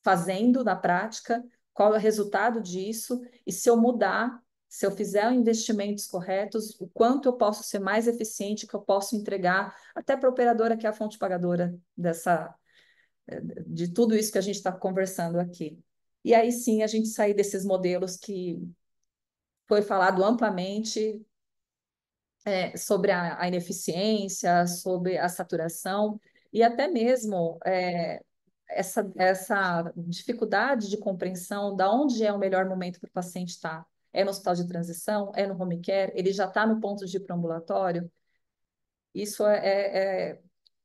S7: fazendo na prática, qual é o resultado disso, e se eu mudar, se eu fizer investimentos corretos, o quanto eu posso ser mais eficiente, que eu posso entregar até para a operadora, que é a fonte pagadora de tudo isso que a gente está conversando aqui. E aí sim a gente sair desses modelos que foi falado amplamente sobre a ineficiência, sobre a saturação e até mesmo essa dificuldade de compreensão da onde é o melhor momento para o paciente estar. É no hospital de transição? É no home care? Ele já está no ponto de ir para o ambulatório? Isso é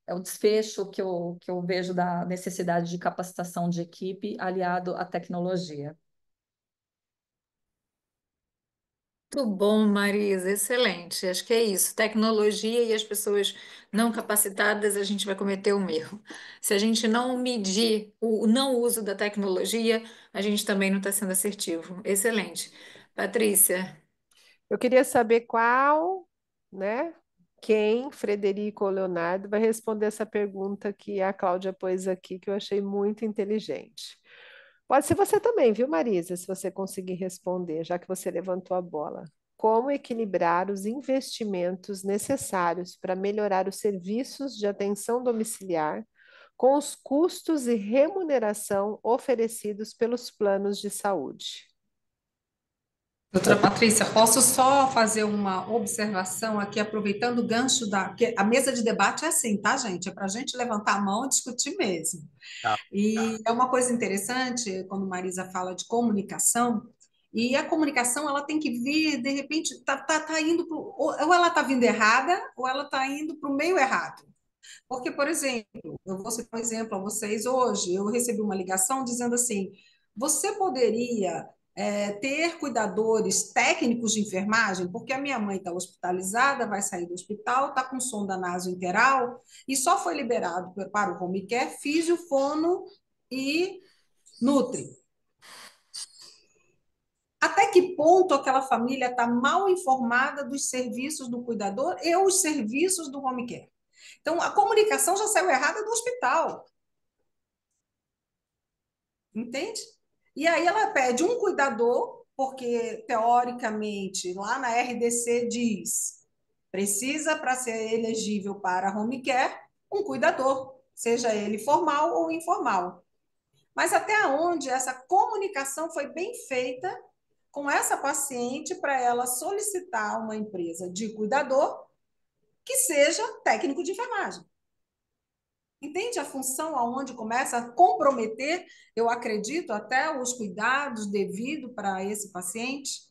S7: o desfecho que eu vejo da necessidade de capacitação de equipe aliado à tecnologia.
S3: Muito bom, Marisa, excelente. Acho que é isso. Tecnologia e as pessoas não capacitadas, a gente vai cometer um erro. Se a gente não medir o não uso da tecnologia, a gente também não está sendo assertivo. Excelente. Patrícia,
S5: Eu queria saber qual, né? Quem, Frederico ou Leonardo, vai responder essa pergunta que a Cláudia pôs aqui, que eu achei muito inteligente. Pode ser você também, viu, Marisa, se você conseguir responder, já que você levantou a bola. Como equilibrar os investimentos necessários para melhorar os serviços de atenção domiciliar com os custos e remuneração oferecidos pelos planos de saúde?
S2: Doutora Patrícia, posso só fazer uma observação aqui, aproveitando o gancho da. Que a mesa de debate é assim, tá, gente? É para a gente levantar a mão e discutir mesmo.
S4: Tá.
S2: E é uma coisa interessante quando Marisa fala de comunicação, e a comunicação ela tem que vir, de repente, tá indo pro, ou ela está vindo errada, ou ela está indo para o meio errado. Porque, por exemplo, eu vou citar um exemplo a vocês hoje, eu recebi uma ligação dizendo assim: você poderia ter cuidadores técnicos de enfermagem, porque a minha mãe está hospitalizada, vai sair do hospital, está com sonda nasointeral e só foi liberado para o home care, físio, fono e nutri. Até que ponto aquela família está mal informada dos serviços do cuidador e os serviços do home care? Então, a comunicação já saiu errada do hospital, entende? E aí ela pede um cuidador, porque teoricamente lá na RDC diz, precisa para ser elegível para home care um cuidador, seja ele formal ou informal. Mas até onde essa comunicação foi bem feita com essa paciente para ela solicitar uma empresa de cuidador que seja técnico de enfermagem. Entende a função aonde começa a comprometer, eu acredito, até os cuidados devidos para esse paciente?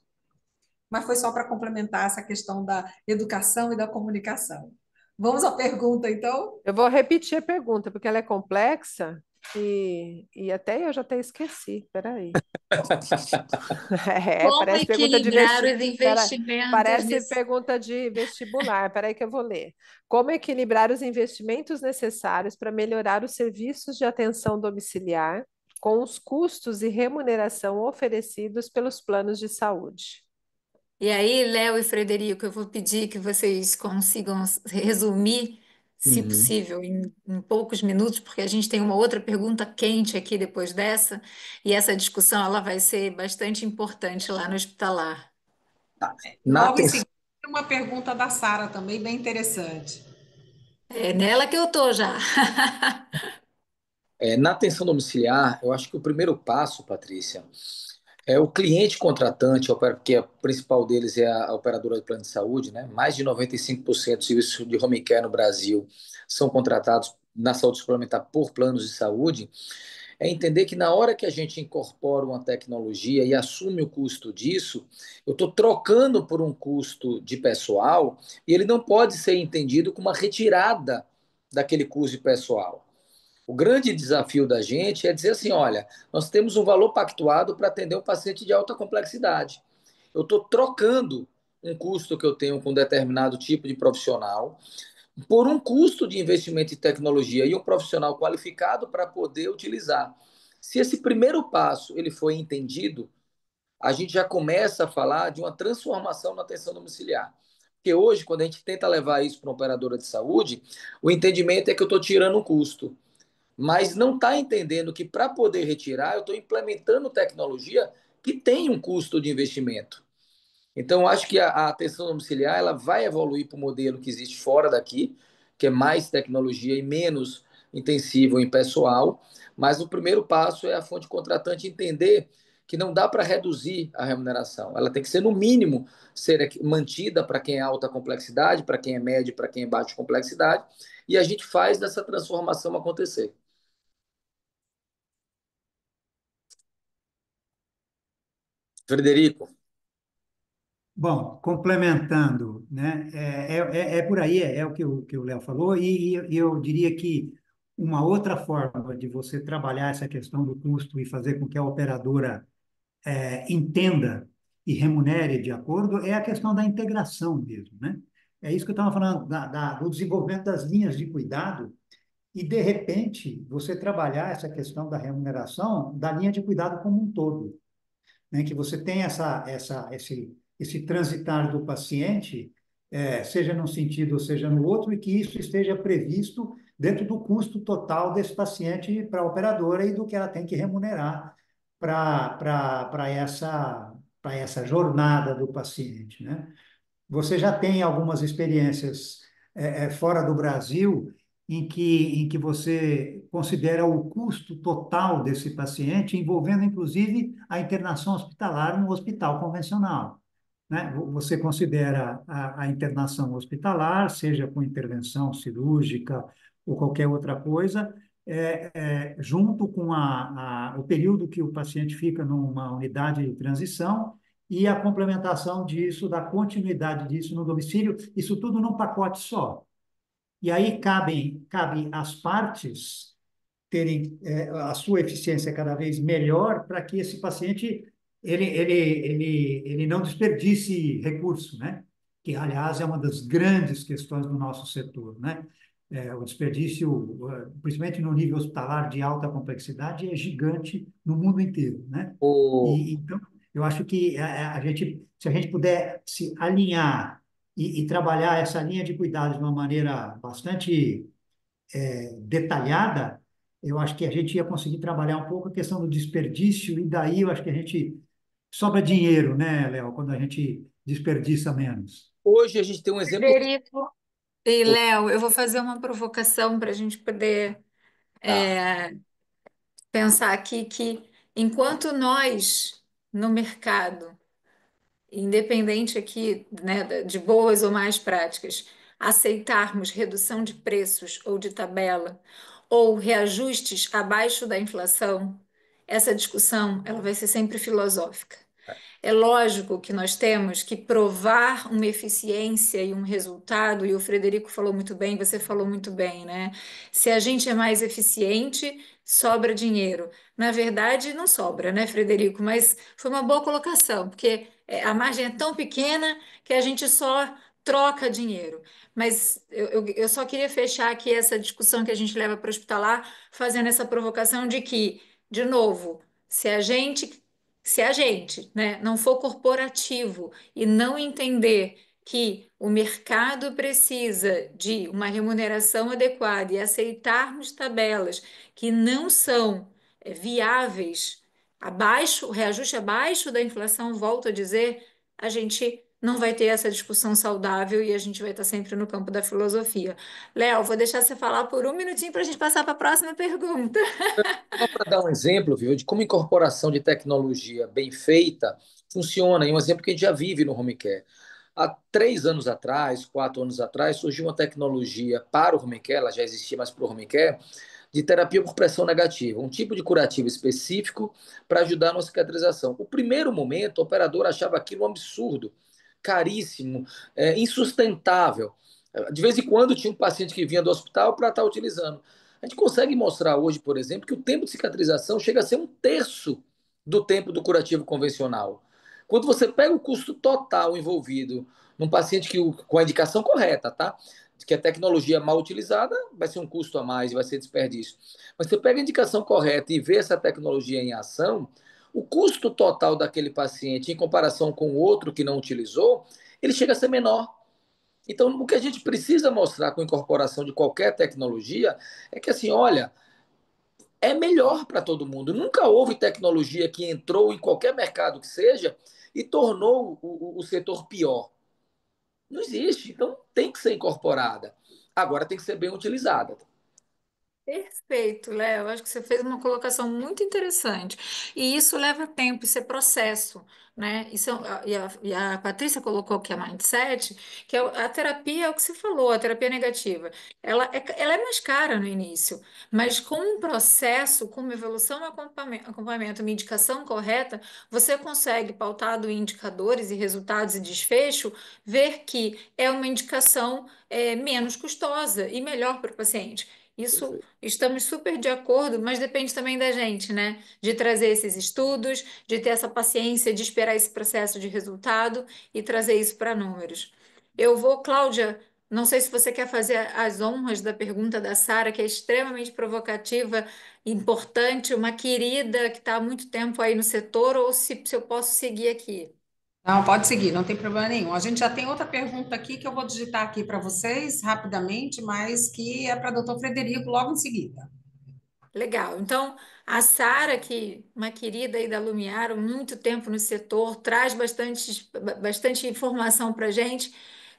S2: Mas foi só para complementar essa questão da educação e da comunicação. Vamos à pergunta, então?
S5: Eu vou repetir a pergunta, porque ela é complexa e até eu já até esqueci. Peraí.
S3: como
S5: Parece pergunta de
S3: equilibrar os
S5: Pera,
S3: investimentos
S5: parece
S3: nesse.
S5: pergunta de vestibular. Peraí que eu vou ler. Como equilibrar os investimentos necessários para melhorar os serviços de atenção domiciliar com os custos e remuneração oferecidos pelos planos de saúde?
S3: E aí, Léo e Frederico, eu vou pedir que vocês consigam resumir, se
S4: Uhum.
S3: possível, em poucos minutos, porque a gente tem uma outra pergunta quente aqui depois dessa, e essa discussão ela vai ser bastante importante lá no hospitalar.
S4: Na
S2: Logo em
S4: atenção,
S2: seguida, tem uma pergunta da Sara também, bem interessante.
S3: É nela que eu tô já.
S4: na atenção domiciliar, eu acho que o primeiro passo, Patrícia, é o cliente contratante, que a principal deles é a operadora de plano de saúde, né? Mais de 95% dos serviços de home care no Brasil são contratados na saúde suplementar por planos de saúde. É entender que na hora que a gente incorpora uma tecnologia e assume o custo disso, eu estou trocando por um custo de pessoal e ele não pode ser entendido como uma retirada daquele custo de pessoal. O grande desafio da gente é dizer assim: olha, nós temos um valor pactuado para atender um paciente de alta complexidade. Eu estou trocando um custo que eu tenho com um determinado tipo de profissional por um custo de investimento em tecnologia e um profissional qualificado para poder utilizar. Se esse primeiro passo ele foi entendido, a gente já começa a falar de uma transformação na atenção domiciliar. Porque hoje, quando a gente tenta levar isso para uma operadora de saúde, o entendimento é que eu estou tirando um custo. mas não está entendendo que para poder retirar, eu estou implementando tecnologia que tem um custo de investimento. Então, acho que a atenção domiciliar ela vai evoluir para o modelo que existe fora daqui, que é mais tecnologia e menos intensivo em pessoal. Mas o primeiro passo é a fonte contratante entender que não dá para reduzir a remuneração. Ela tem que ser, no mínimo, ser mantida para quem é alta complexidade, para quem é médio, para quem é baixa complexidade. E a gente faz dessa transformação acontecer. Frederico,
S6: Bom, complementando, né, é por aí, é o que o Léo falou, e eu diria que uma outra forma de você trabalhar essa questão do custo e fazer com que a operadora entenda e remunere de acordo é a questão da integração mesmo, né? É isso que eu estava falando, do desenvolvimento das linhas de cuidado e, de repente, você trabalhar essa questão da remuneração da linha de cuidado como um todo, né, que você tem esse transitar do paciente, seja num sentido ou seja no outro, e que isso esteja previsto dentro do custo total desse paciente para a operadora e do que ela tem que remunerar para essa jornada do paciente, né? Você já tem algumas experiências fora do Brasil em que você considera o custo total desse paciente, envolvendo inclusive a internação hospitalar no hospital convencional, né? Você considera a internação hospitalar, seja com intervenção cirúrgica ou qualquer outra coisa, junto com o período que o paciente fica numa unidade de transição e a complementação disso, da continuidade disso no domicílio, isso tudo num pacote só. E aí cabe às partes terem a sua eficiência cada vez melhor para que esse paciente ele não desperdice recurso, né? Que, aliás, é uma das grandes questões do nosso setor, né? O desperdício, principalmente no nível hospitalar de alta complexidade, é gigante no mundo inteiro, né?
S4: o,
S6: Então, eu acho que se a gente puder se alinhar e trabalhar essa linha de cuidados de uma maneira bastante detalhada, eu acho que a gente ia conseguir trabalhar um pouco a questão do desperdício, e daí eu acho que a gente sobra dinheiro, né, Léo, quando a gente desperdiça menos.
S4: hoje a gente tem um exemplo.
S3: Frederico e Léo, eu vou fazer uma provocação para a gente poder
S4: Tá.
S3: pensar aqui que enquanto nós, no mercado, independente aqui, né, de boas ou más práticas, aceitarmos redução de preços ou de tabela ou reajustes abaixo da inflação, essa discussão ela vai ser sempre filosófica. É lógico que nós temos que provar uma eficiência e um resultado, e o Frederico falou muito bem, você falou muito bem, né? Se a gente é mais eficiente, sobra dinheiro. Na verdade, não sobra, né, Frederico? Mas foi uma boa colocação, porque a margem é tão pequena que a gente só troca dinheiro. Mas eu só queria fechar aqui essa discussão que a gente leva para o hospitalar, fazendo essa provocação de que, de novo, se a gente né, não for corporativo e não entender que o mercado precisa de uma remuneração adequada e aceitarmos tabelas que não são viáveis, abaixo, o reajuste abaixo da inflação, volto a dizer, a gente não vai ter essa discussão saudável e a gente vai estar sempre no campo da filosofia. Léo, vou deixar você falar por um minutinho para a gente passar para a próxima pergunta.
S4: Só para dar um exemplo, viu, de como incorporação de tecnologia bem feita funciona, e um exemplo que a gente já vive no home care. Há 3 anos atrás, 4 anos atrás, surgiu uma tecnologia para o home care, ela já existia, mas para o home care, de terapia por pressão negativa, um tipo de curativo específico para ajudar na cicatrização. O primeiro momento, o operador achava aquilo um absurdo, caríssimo, insustentável. De vez em quando tinha um paciente que vinha do hospital para estar utilizando. A gente consegue mostrar hoje, por exemplo, que o tempo de cicatrização chega a ser 1/3 do tempo do curativo convencional. Quando você pega o custo total envolvido num paciente com a indicação correta, tá? Que a tecnologia mal utilizada vai ser um custo a mais, vai ser desperdício. Mas você pega a indicação correta e vê essa tecnologia em ação, o custo total daquele paciente em comparação com o outro que não utilizou, ele chega a ser menor. Então, o que a gente precisa mostrar com a incorporação de qualquer tecnologia é que, assim, olha, é melhor para todo mundo. Nunca houve tecnologia que entrou em qualquer mercado que seja e tornou o setor pior. Não existe. Então tem que ser incorporada. Agora tem que ser bem utilizada.
S3: Perfeito, Léo. Acho que você fez uma colocação muito interessante. E isso leva tempo, isso é processo, né? E a Patrícia colocou que é mindset, que a terapia é o que você falou, a terapia negativa. Ela é mais cara no início, mas com um processo, com uma evolução no acompanhamento, uma indicação correta, você consegue, pautado em indicadores e resultados e desfecho, ver que é uma indicação menos custosa e melhor para o paciente. Isso
S4: Perfeito.
S3: estamos super de acordo, mas depende também da gente, né? De trazer esses estudos, de ter essa paciência, de esperar esse processo de resultado e trazer isso para números. Cláudia, não sei se você quer fazer as honras da pergunta da Sara, que é extremamente provocativa, importante, uma querida que está há muito tempo aí no setor, ou se eu posso seguir aqui.
S2: Não, pode seguir, não tem problema nenhum. A gente já tem outra pergunta aqui que eu vou digitar aqui para vocês rapidamente, mas que é para o doutor Frederico logo em seguida.
S3: Legal. Então, a Sara, que uma querida aí da Lumiar, há muito tempo no setor, traz bastante informação para a gente.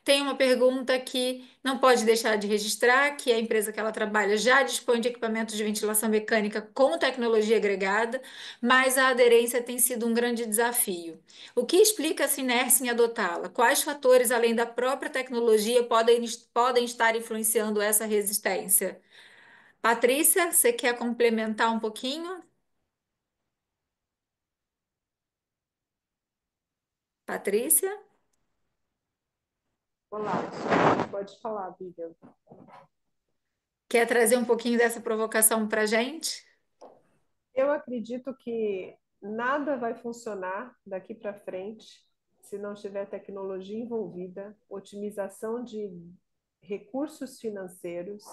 S3: Tem uma pergunta que não pode deixar de registrar, que a empresa que ela trabalha já dispõe de equipamentos de ventilação mecânica com tecnologia agregada, mas a aderência tem sido um grande desafio. O que explica essa inércia em adotá-la? Quais fatores, além da própria tecnologia, podem estar influenciando essa resistência? Patrícia, você quer complementar um pouquinho? Patrícia,
S5: Olá, pode falar, Vivian.
S3: quer trazer um pouquinho dessa provocação para a gente?
S5: Eu acredito que nada vai funcionar daqui para frente se não tiver tecnologia envolvida, otimização de recursos financeiros.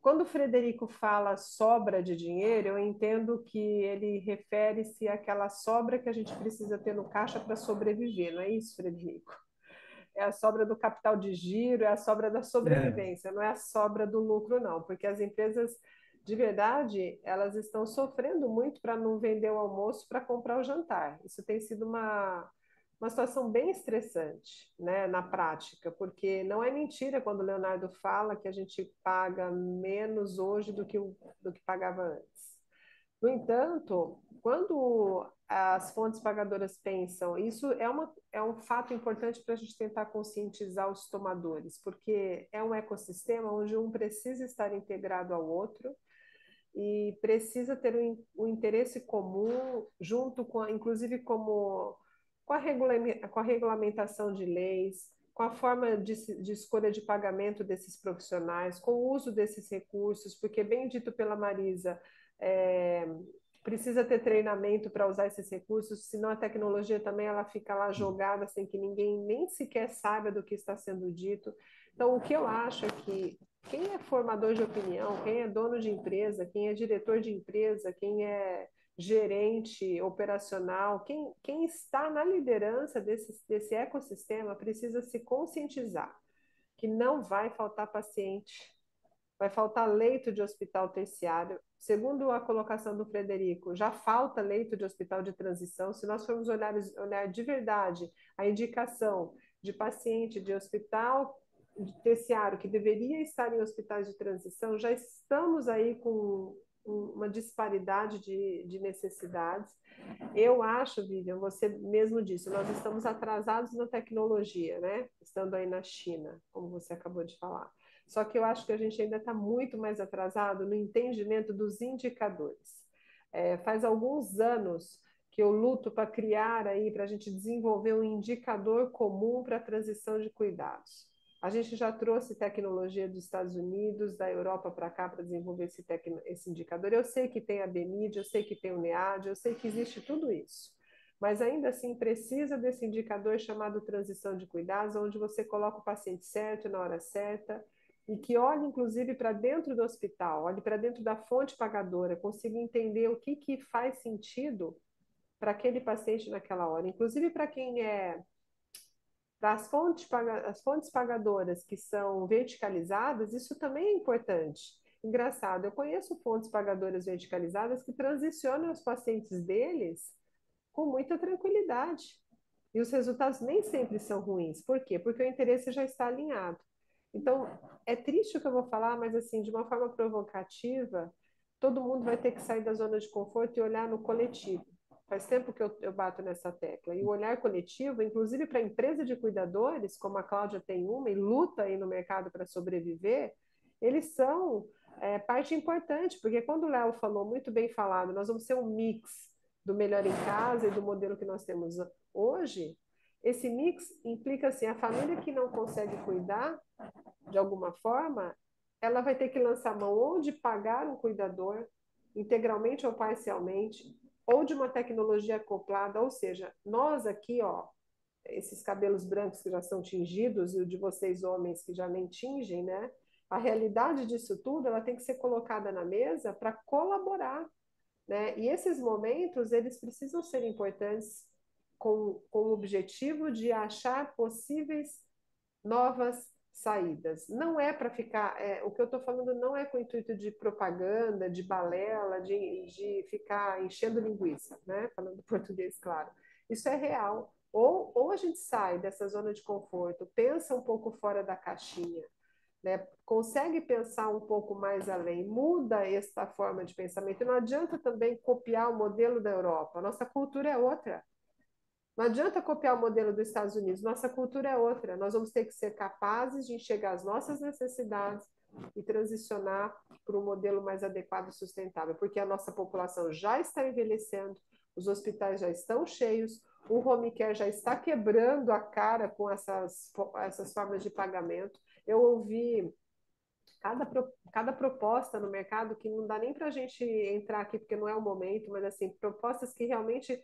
S5: Quando o Frederico fala sobra de dinheiro, eu entendo que ele refere-se àquela sobra que a gente precisa ter no caixa para sobreviver, não é isso, Frederico? É a sobra do capital de giro, é a sobra da
S6: É,
S5: sobrevivência, não é a sobra do lucro, não, porque as empresas, de verdade, elas estão sofrendo muito para não vender o almoço para comprar o jantar. Isso tem sido uma situação bem estressante, né, na prática, porque não é mentira quando o Leonardo fala que a gente paga menos hoje do que pagava antes. No entanto, quando as fontes pagadoras pensam, isso é um fato importante para a gente tentar conscientizar os tomadores, porque é um ecossistema onde um precisa estar integrado ao outro e precisa ter um interesse comum, junto com, inclusive, com a regulamentação de leis, com a forma de escolha de pagamento desses profissionais, com o uso desses recursos, porque, bem dito pela Marisa, é, precisa ter treinamento para usar esses recursos, senão a tecnologia também ela fica lá jogada sem que ninguém nem sequer saiba do que está sendo dito. Então, o que eu acho é que quem é formador de opinião, quem é dono de empresa, quem é diretor de empresa, quem é gerente operacional, quem está na liderança desse ecossistema precisa se conscientizar que não vai faltar paciente, vai faltar leito de hospital terciário. Segundo a colocação do Frederico, já falta leito de hospital de transição. Se nós formos olhar de verdade a indicação de paciente de hospital terciário que deveria estar em hospitais de transição, já estamos aí com uma disparidade de necessidades. Eu acho, Vivian, você mesmo disse, nós estamos atrasados na tecnologia, né? Estando aí na China, como você acabou de falar. Só que eu acho que a gente ainda está muito mais atrasado no entendimento dos indicadores. Faz alguns anos que eu luto para criar aí, para a gente desenvolver um indicador comum para a transição de cuidados. A gente já trouxe tecnologia dos Estados Unidos, da Europa para cá para desenvolver esse indicador. Eu sei que tem a BMID, eu sei que tem o NEAD, eu sei que existe tudo isso. Mas ainda assim precisa desse indicador chamado transição de cuidados, onde você coloca o paciente certo na hora certa e que olhe inclusive para dentro do hospital, olhe para dentro da fonte pagadora, consiga entender o que faz sentido para aquele paciente naquela hora. Inclusive para quem as fontes pagadoras que são verticalizadas, isso também é importante. engraçado, eu conheço fontes pagadoras verticalizadas que transicionam os pacientes deles com muita tranquilidade. E os resultados nem sempre são ruins. Por quê? Porque o interesse já está alinhado. Então, é triste o que eu vou falar, mas assim, de uma forma provocativa, todo mundo vai ter que sair da zona de conforto e olhar no coletivo. Faz tempo que eu bato nessa tecla. E o olhar coletivo, inclusive para a empresa de cuidadores, como a Cláudia tem uma e luta aí no mercado para sobreviver, eles são parte importante, porque quando o Léo falou, muito bem falado, nós vamos ser um mix do melhor em casa e do modelo que nós temos hoje. Esse mix implica assim, a família que não consegue cuidar de alguma forma, ela vai ter que lançar mão ou de pagar um cuidador, integralmente ou parcialmente, ou de uma tecnologia acoplada, ou seja, nós aqui, ó, esses cabelos brancos que já são tingidos e o de vocês homens que já nem tingem, né? A realidade disso tudo, ela tem que ser colocada na mesa para colaborar, né? E esses momentos, eles precisam ser importantes com o objetivo de achar possíveis novas saídas. Não é para ficar, o que eu estou falando não é com o intuito de propaganda, de balela, de ficar enchendo linguiça, né? Falando português, claro. Isso é real. Ou a gente sai dessa zona de conforto, pensa um pouco fora da caixinha, né? Consegue pensar um pouco mais além, muda esta forma de pensamento. E não adianta também copiar o modelo da Europa. A nossa cultura é outra. Não adianta copiar o modelo dos Estados Unidos, nossa cultura é outra. Nós vamos ter que ser capazes de enxergar as nossas necessidades e transicionar para um modelo mais adequado e sustentável, porque a nossa população já está envelhecendo, os hospitais já estão cheios, o home care já está quebrando a cara com essas formas de pagamento. Eu ouvi cada proposta no mercado que não dá nem para a gente entrar aqui, porque não é o momento, mas assim, propostas que realmente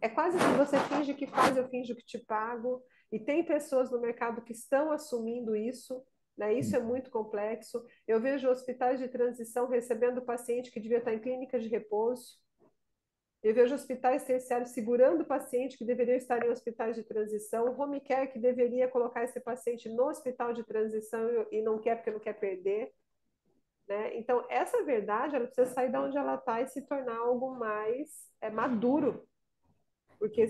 S5: é quase que você finge que faz, eu finjo que te pago. E tem pessoas no mercado que estão assumindo isso, né? Isso é muito complexo. Eu vejo hospitais de transição recebendo paciente que devia estar em clínica de repouso. Eu vejo hospitais terciários segurando o paciente que deveria estar em hospitais de transição. O home care que deveria colocar esse paciente no hospital de transição e não quer porque não quer perder. Né? Então, essa verdade ela precisa sair de onde ela está e se tornar algo mais maduro, porque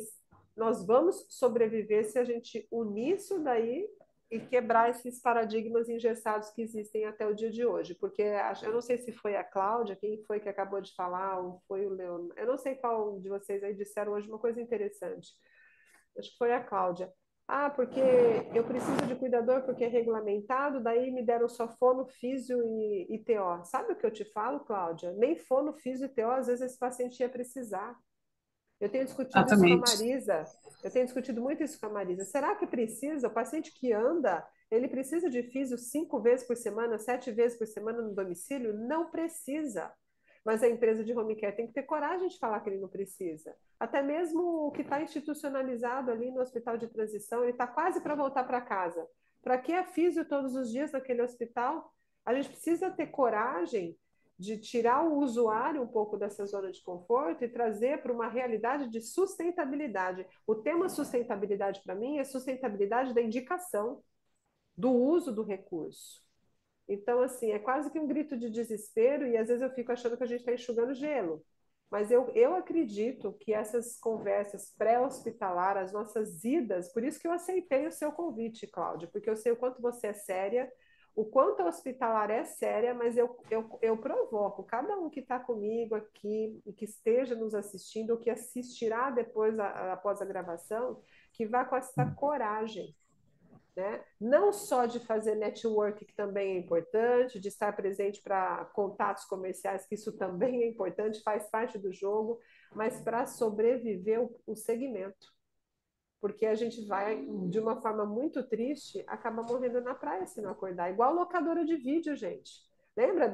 S5: nós vamos sobreviver se a gente unir isso daí e quebrar esses paradigmas engessados que existem até o dia de hoje. Porque eu não sei se foi a Cláudia, quem foi que acabou de falar, ou foi o Leon. Eu não sei qual de vocês aí disseram hoje uma coisa interessante. Acho que foi a Cláudia. Ah, porque eu preciso de cuidador porque é regulamentado, daí me deram só fono, físio e TO. Sabe o que eu te falo, Cláudia? Nem fono, físio e TO, às vezes esse paciente ia precisar. Eu tenho discutido isso com a
S2: Exatamente.
S5: Marisa. Eu tenho discutido muito isso com a Marisa. Será que precisa? O paciente que anda, ele precisa de físio 5 vezes por semana, 7 vezes por semana no domicílio? Não precisa. Mas a empresa de home care tem que ter coragem de falar que ele não precisa. Até mesmo o que está institucionalizado ali no hospital de transição, ele está quase para voltar para casa. Para que a físio todos os dias naquele hospital? A gente precisa ter coragem de tirar o usuário um pouco dessa zona de conforto e trazer para uma realidade de sustentabilidade. O tema sustentabilidade, para mim, é sustentabilidade da indicação, do uso do recurso. Então, assim, é quase que um grito de desespero e às vezes eu fico achando que a gente está enxugando gelo. Mas eu acredito que essas conversas pré-hospitalar, as nossas idas, por isso que eu aceitei o seu convite, Cláudia, porque eu sei o quanto você é séria, o quanto a hospitalar é séria, mas eu provoco cada um que está comigo aqui e que esteja nos assistindo, ou que assistirá depois, após a gravação, que vá com essa coragem, né? Não só de fazer network, que também é importante, de estar presente para contatos comerciais, que isso também é importante, faz parte do jogo, mas para sobreviver o segmento. Porque a gente vai, de uma forma muito triste, acaba morrendo na praia se não acordar. Igual locadora de vídeo, gente. Lembra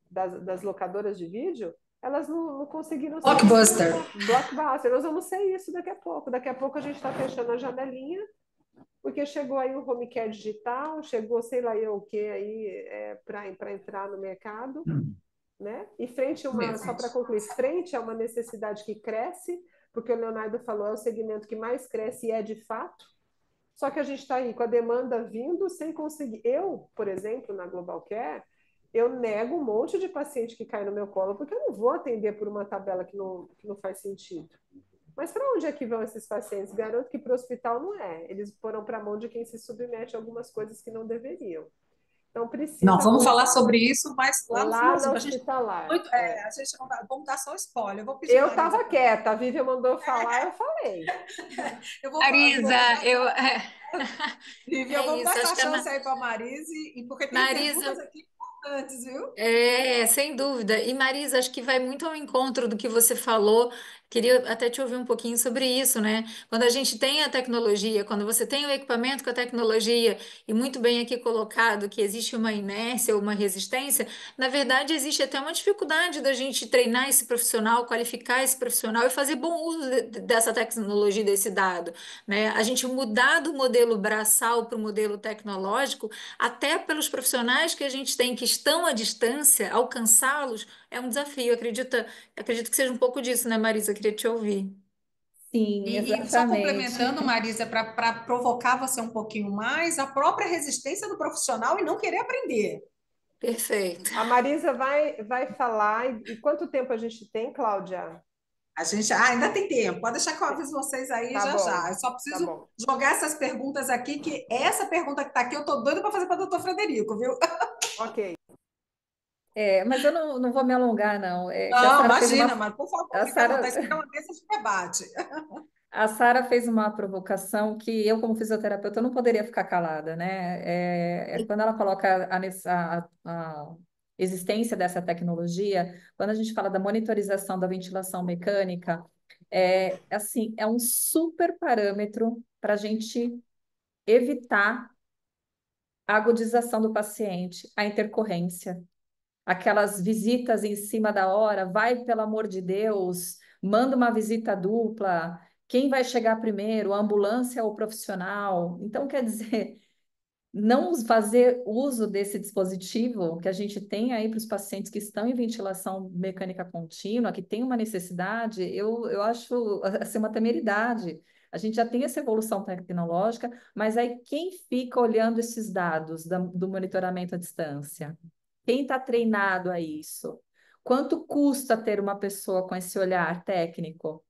S5: das locadoras de vídeo? Elas não conseguiram ser
S2: Blockbuster.
S5: Blockbuster. Nós vamos ser isso daqui a pouco. Daqui a pouco a gente está fechando a janelinha, porque chegou aí o home care digital, chegou sei lá eu o que aí para entrar no mercado, né? E frente a uma, só para concluir, frente a uma necessidade que cresce, porque o Leonardo falou, é o segmento que mais cresce e é de fato, só que a gente está aí com a demanda vindo sem conseguir. Eu, por exemplo, na Global Care, eu nego um monte de paciente que cai no meu colo, porque eu não vou atender por uma tabela que não faz sentido. Mas para onde é que vão esses pacientes? Garanto que para o hospital não é. Eles foram para a mão de quem se submete a algumas coisas que não deveriam. Então
S2: Não,
S5: precisa
S2: vamos falar
S5: colocar
S2: sobre isso, mas lá no
S5: lá na
S2: finalzinho, para a gente
S5: hospitalar.
S2: muito, a gente não vamos dar só spoiler. Eu vou pedir
S5: Eu
S2: Marisa
S5: estava
S2: para
S5: quieta, a Vivian mandou falar, eu falei.
S3: Marisa,
S2: vamos dar
S3: eu,
S2: Vivian,
S3: é
S2: vamos dar
S3: isso, acho
S2: essa
S3: que
S2: chance aí para a Marise, e porque tem perguntas
S3: Marisa,
S2: aqui importantes, viu?
S3: sem dúvida. E Marisa, acho que vai muito ao encontro do que você falou. Queria até te ouvir um pouquinho sobre isso, né? Quando a gente tem a tecnologia, quando você tem o equipamento com a tecnologia, e muito bem aqui colocado que existe uma inércia ou uma resistência, na verdade existe até uma dificuldade da gente treinar esse profissional, qualificar esse profissional e fazer bom uso dessa tecnologia, desse dado, né? A gente mudar do modelo braçal para o modelo tecnológico até pelos profissionais que a gente tem que estão à distância, alcançá-los é um desafio. Acredito que seja um pouco disso, né, Marisa? Queria te ouvir.
S7: Sim,
S2: E só
S7: exatamente.
S2: complementando, Marisa, para provocar você um pouquinho mais, a própria resistência do profissional e não querer aprender.
S3: Perfeito.
S5: A Marisa vai falar. E quanto tempo a gente tem, Cláudia?
S2: A gente ainda tem tempo, pode deixar que eu aviso vocês aí
S5: Tá
S2: já já.
S5: bom,
S2: Eu só
S5: tá
S2: preciso
S5: bom.
S2: jogar essas perguntas aqui, que essa pergunta que está aqui eu estou doida para fazer para o doutor Frederico, viu?
S5: Ok.
S7: Mas eu não vou me alongar, não. É que a
S2: Não,
S7: Sara fez
S2: imagina,
S7: uma.
S2: mas por favor,
S7: A
S2: fique à
S7: Sara
S2: vontade, isso aqui é uma mesa de debate.
S7: A Sara fez uma provocação que eu, como fisioterapeuta, não poderia ficar calada, né? Quando ela coloca a existência dessa tecnologia, quando a gente fala da monitorização da ventilação mecânica, assim, é um super parâmetro para a gente evitar a agudização do paciente, a intercorrência, aquelas visitas em cima da hora, vai, pelo amor de Deus, manda uma visita dupla, quem vai chegar primeiro, a ambulância ou o profissional? Então, quer dizer, não fazer uso desse dispositivo que a gente tem aí para os pacientes que estão em ventilação mecânica contínua, que tem uma necessidade, eu acho assim, uma temeridade. A gente já tem essa evolução tecnológica, mas aí quem fica olhando esses dados do monitoramento à distância? Quem está treinado a isso? Quanto custa ter uma pessoa com esse olhar técnico?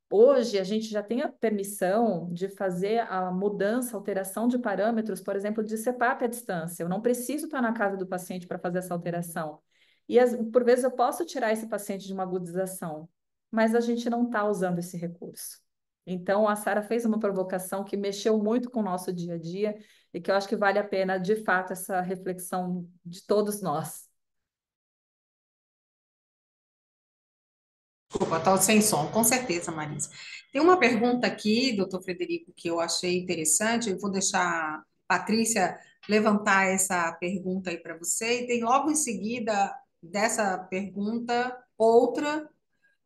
S7: Hoje a gente já tem a permissão de fazer a mudança, alteração de parâmetros, por exemplo, de CPAP à distância. Eu não preciso estar na casa do paciente para fazer essa alteração. Por vezes eu posso tirar esse paciente de uma agudização, mas a gente não está usando esse recurso. Então, a Sara fez uma provocação que mexeu muito com o nosso dia a dia e que eu acho que vale a pena, de fato, essa reflexão de todos nós.
S2: Desculpa, estou sem som, com certeza, Marisa. Tem uma pergunta aqui, doutor Frederico, que eu achei interessante. Eu vou deixar a Patrícia levantar essa pergunta aí para você, e tem logo em seguida dessa pergunta outra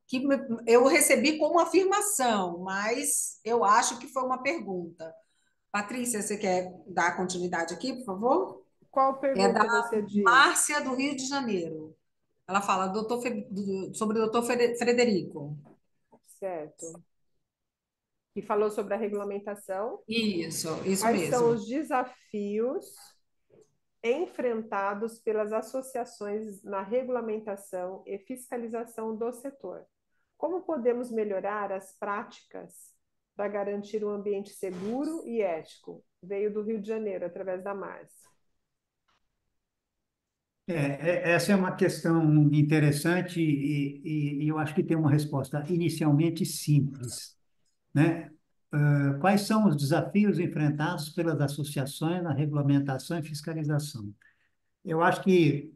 S2: que eu recebi como afirmação, mas eu acho que foi uma pergunta. Patrícia, você quer dar continuidade aqui, por favor?
S5: Qual
S2: É da
S5: pergunta você diz?
S2: Márcia, do Rio de Janeiro. Ela fala sobre o doutor Frederico.
S5: Certo. E falou sobre a regulamentação.
S2: Isso
S5: Quais são
S2: mesmo.
S5: os desafios enfrentados pelas associações na regulamentação e fiscalização do setor? Como podemos melhorar as práticas para garantir um ambiente seguro e ético? Veio do Rio de Janeiro, através da Márcia.
S6: Essa é uma questão interessante e eu acho que tem uma resposta inicialmente simples, né? Quais são os desafios enfrentados pelas associações na regulamentação e fiscalização? Eu acho que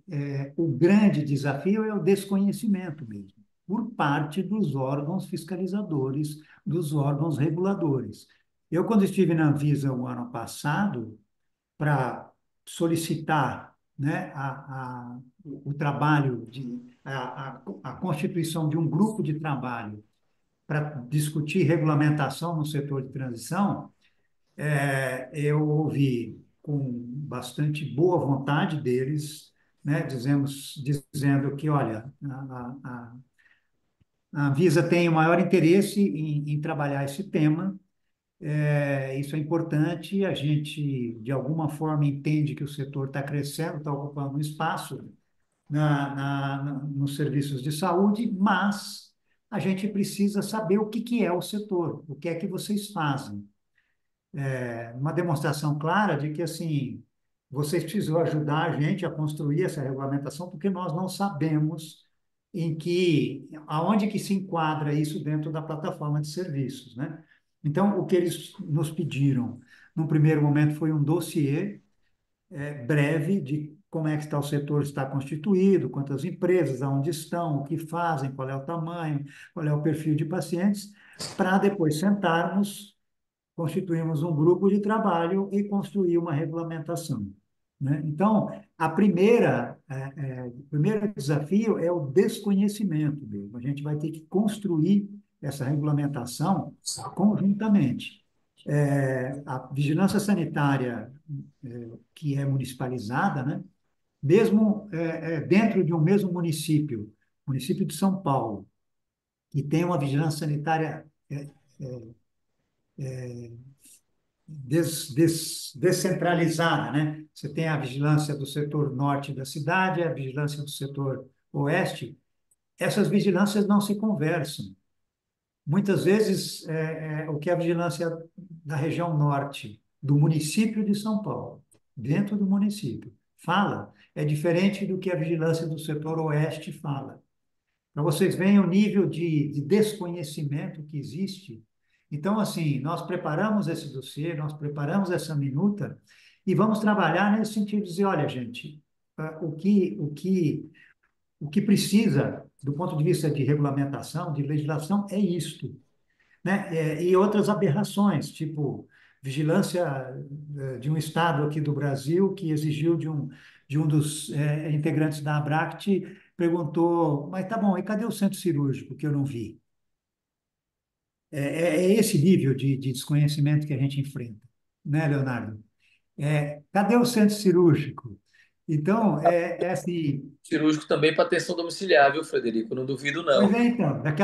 S6: o grande desafio é o desconhecimento mesmo, por parte dos órgãos fiscalizadores, dos órgãos reguladores. Eu, quando estive na Anvisa o ano passado, para solicitar, né, o trabalho, a constituição de um grupo de trabalho para discutir regulamentação no setor de transição, eu ouvi com bastante boa vontade deles, né, dizendo que, olha, a Anvisa tem o maior interesse em trabalhar esse tema, Isso é importante, a gente, de alguma forma, entende que o setor está crescendo, está ocupando um espaço nos serviços de saúde, mas a gente precisa saber o que que é o setor, o que é que vocês fazem. Uma demonstração clara de que, assim, vocês precisam ajudar a gente a construir essa regulamentação, porque nós não sabemos aonde que se enquadra isso dentro da plataforma de serviços, né? Então, o que eles nos pediram, num primeiro momento, foi um dossiê breve de como é que está o setor está constituído, quantas empresas, aonde estão, o que fazem, qual é o tamanho, qual é o perfil de pacientes, para depois sentarmos, constituirmos um grupo de trabalho e construir uma regulamentação, né? Então, o primeiro desafio é o desconhecimento mesmo. A gente vai ter que construir essa regulamentação conjuntamente. A vigilância sanitária, que é municipalizada, né? Mesmo dentro de um mesmo município, município de São Paulo, que tem uma vigilância sanitária descentralizada, né? Você tem a vigilância do setor norte da cidade, a vigilância do setor oeste. Essas vigilâncias não se conversam. Muitas vezes, o que é a vigilância da região norte do município de São Paulo, dentro do município, fala, é diferente do que a vigilância do setor oeste fala. Para vocês verem o nível de desconhecimento que existe. Então, assim, nós preparamos esse dossiê, nós preparamos essa minuta e vamos trabalhar nesse sentido de dizer, olha, gente, o que precisa, do ponto de vista de regulamentação, de legislação, é isto, né? E outras aberrações, tipo vigilância de um estado aqui do Brasil que exigiu de um dos integrantes da Abract, perguntou, mas tá bom, e cadê o centro cirúrgico que eu não vi? É esse nível de desconhecimento que a gente enfrenta, né, Leonardo? Cadê o centro cirúrgico? Então, é assim,
S4: Cirúrgico também para atenção domiciliar, viu, Frederico? Não duvido,
S6: pois
S4: não.
S6: é, então, daqui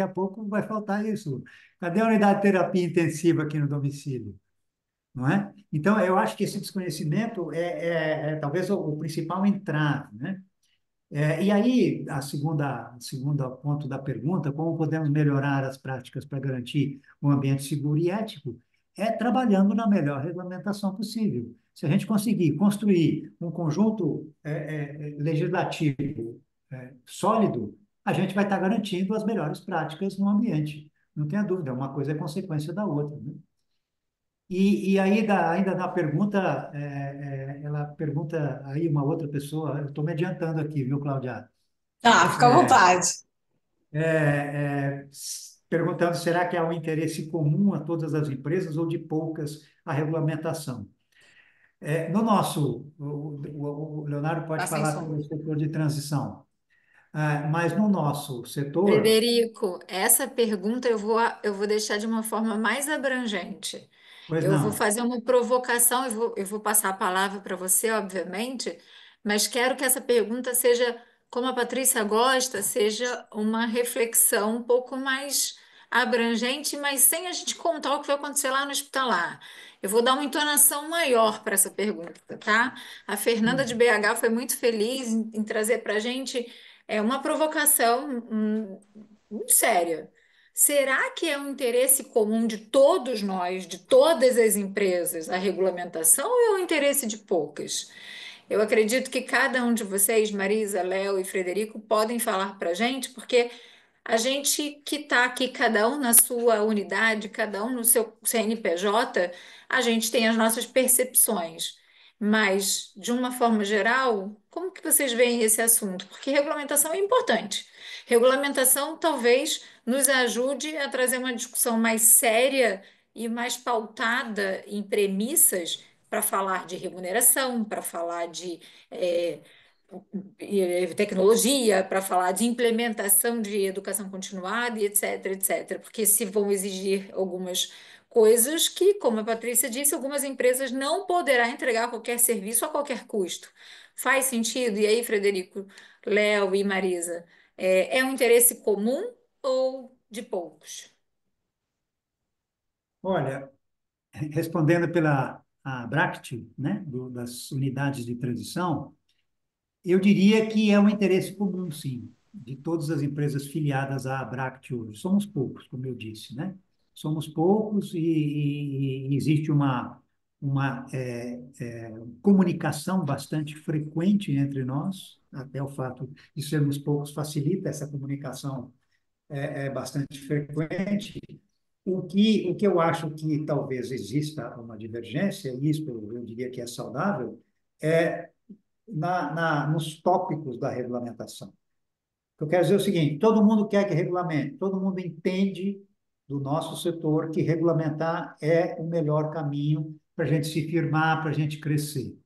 S6: a pouco vai faltar isso. Cadê a unidade de terapia intensiva aqui no domicílio? Não é? Então, eu acho que esse desconhecimento é talvez o principal entrave, né? E aí, a segunda ponto da pergunta, como podemos melhorar as práticas para garantir um ambiente seguro e ético, é trabalhando na melhor regulamentação possível. Se a gente conseguir construir um conjunto legislativo sólido, a gente vai estar garantindo as melhores práticas no ambiente. Não tenha dúvida, uma coisa é consequência da outra, né? E aí, ainda na pergunta, ela pergunta aí uma outra pessoa, eu estou me adiantando aqui, viu, Cláudia?
S2: Ah, fica à vontade.
S6: Perguntando, será que há um interesse comum a todas as empresas ou de poucas a regulamentação? No nosso, o Leonardo pode
S2: Tá sem
S6: falar
S2: som.
S6: sobre o setor de transição, mas no nosso setor,
S3: Frederico, essa pergunta eu vou deixar de uma forma mais abrangente.
S6: pois
S3: Eu vou
S6: não.
S3: fazer uma provocação, eu vou passar a palavra para você, obviamente, mas quero que essa pergunta seja, como a Patrícia gosta, seja uma reflexão um pouco mais abrangente, mas sem a gente contar o que vai acontecer lá no hospitalar. Eu vou dar uma entonação maior para essa pergunta, tá? A Fernanda de BH foi muito feliz em trazer para a gente uma provocação muito séria. Será que é um interesse comum de todos nós, de todas as empresas, a regulamentação ou é um interesse de poucas? Eu acredito que cada um de vocês, Marisa, Léo e Frederico, podem falar para a gente, porque a gente que está aqui, cada um na sua unidade, cada um no seu CNPJ, a gente tem as nossas percepções. Mas, de uma forma geral, como que vocês veem esse assunto? Porque regulamentação é importante. Regulamentação talvez nos ajude a trazer uma discussão mais séria e mais pautada em premissas para falar de remuneração, para falar de eh, tecnologia, para falar de implementação de educação continuada e etc, etc. Porque se vão exigir algumas coisas que, como a Patrícia disse, algumas empresas não poderá entregar qualquer serviço a qualquer custo. Faz sentido? E aí, Frederico, Léo e Marisa, é um interesse comum ou de poucos?
S6: Olha, respondendo pela a Abract, né, das unidades de transição, eu diria que é um interesse comum, sim, de todas as empresas filiadas à Abract hoje. Somos poucos, como eu disse, né? Somos poucos e existe uma comunicação bastante frequente entre nós, até o fato de sermos poucos facilita essa comunicação é bastante frequente. O que eu acho que talvez exista uma divergência, e isso eu diria que é saudável, é nos tópicos da regulamentação. Eu quero dizer o seguinte: todo mundo quer que regulamente, todo mundo entende do nosso setor que regulamentar é o melhor caminho para a gente se firmar, para a gente crescer.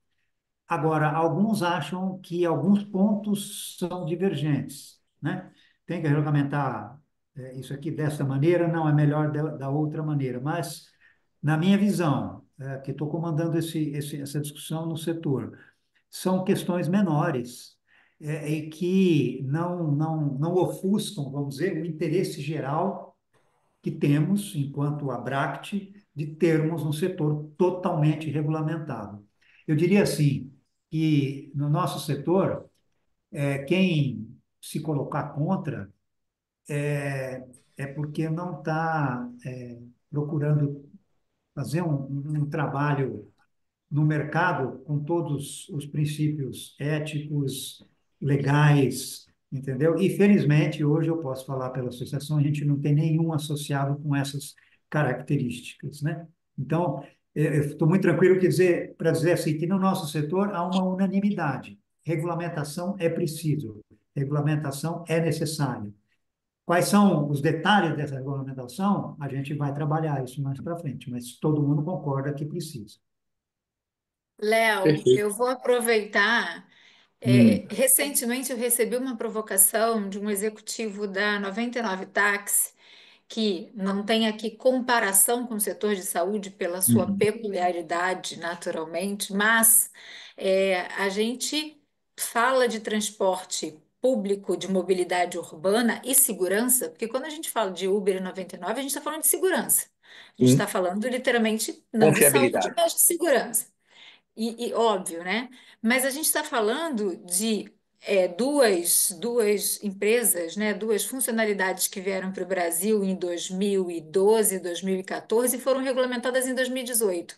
S6: Agora, alguns acham que alguns pontos são divergentes, né? Tem que regulamentar isso aqui dessa maneira, não é melhor da outra maneira. Mas, na minha visão, que estou comandando essa discussão no setor, são questões menores e que não ofuscam, vamos dizer, o interesse geral que temos, enquanto Abract, de termos um setor totalmente regulamentado. Eu diria assim, que no nosso setor, quem se colocar contra é porque não está procurando fazer um trabalho no mercado com todos os princípios éticos, legais, entendeu? E, felizmente, hoje eu posso falar pela associação, a gente não tem nenhum associado com essas características, né? Então, eu estou muito tranquilo para dizer assim, que no nosso setor há uma unanimidade. Regulamentação é preciso, regulamentação é necessário. Quais são os detalhes dessa regulamentação? A gente vai trabalhar isso mais para frente, mas todo mundo concorda que precisa.
S3: Léo,
S4: Perfeito.
S3: eu vou aproveitar.
S4: Hum,
S3: Recentemente eu recebi uma provocação de um executivo da 99 Táxi, que não tem aqui comparação com o setor de saúde pela sua
S4: uhum,
S3: peculiaridade, naturalmente, mas a gente fala de transporte público, de mobilidade urbana e segurança, porque quando a gente fala de Uber e 99, a gente está falando de segurança. A gente está
S4: sim.
S3: falando literalmente não de saúde,
S4: Confiabilidade.
S3: mas de segurança. E óbvio, né? Mas a gente está falando de duas empresas, né? Duas funcionalidades que vieram para o Brasil em 2012, 2014 e foram regulamentadas em 2018.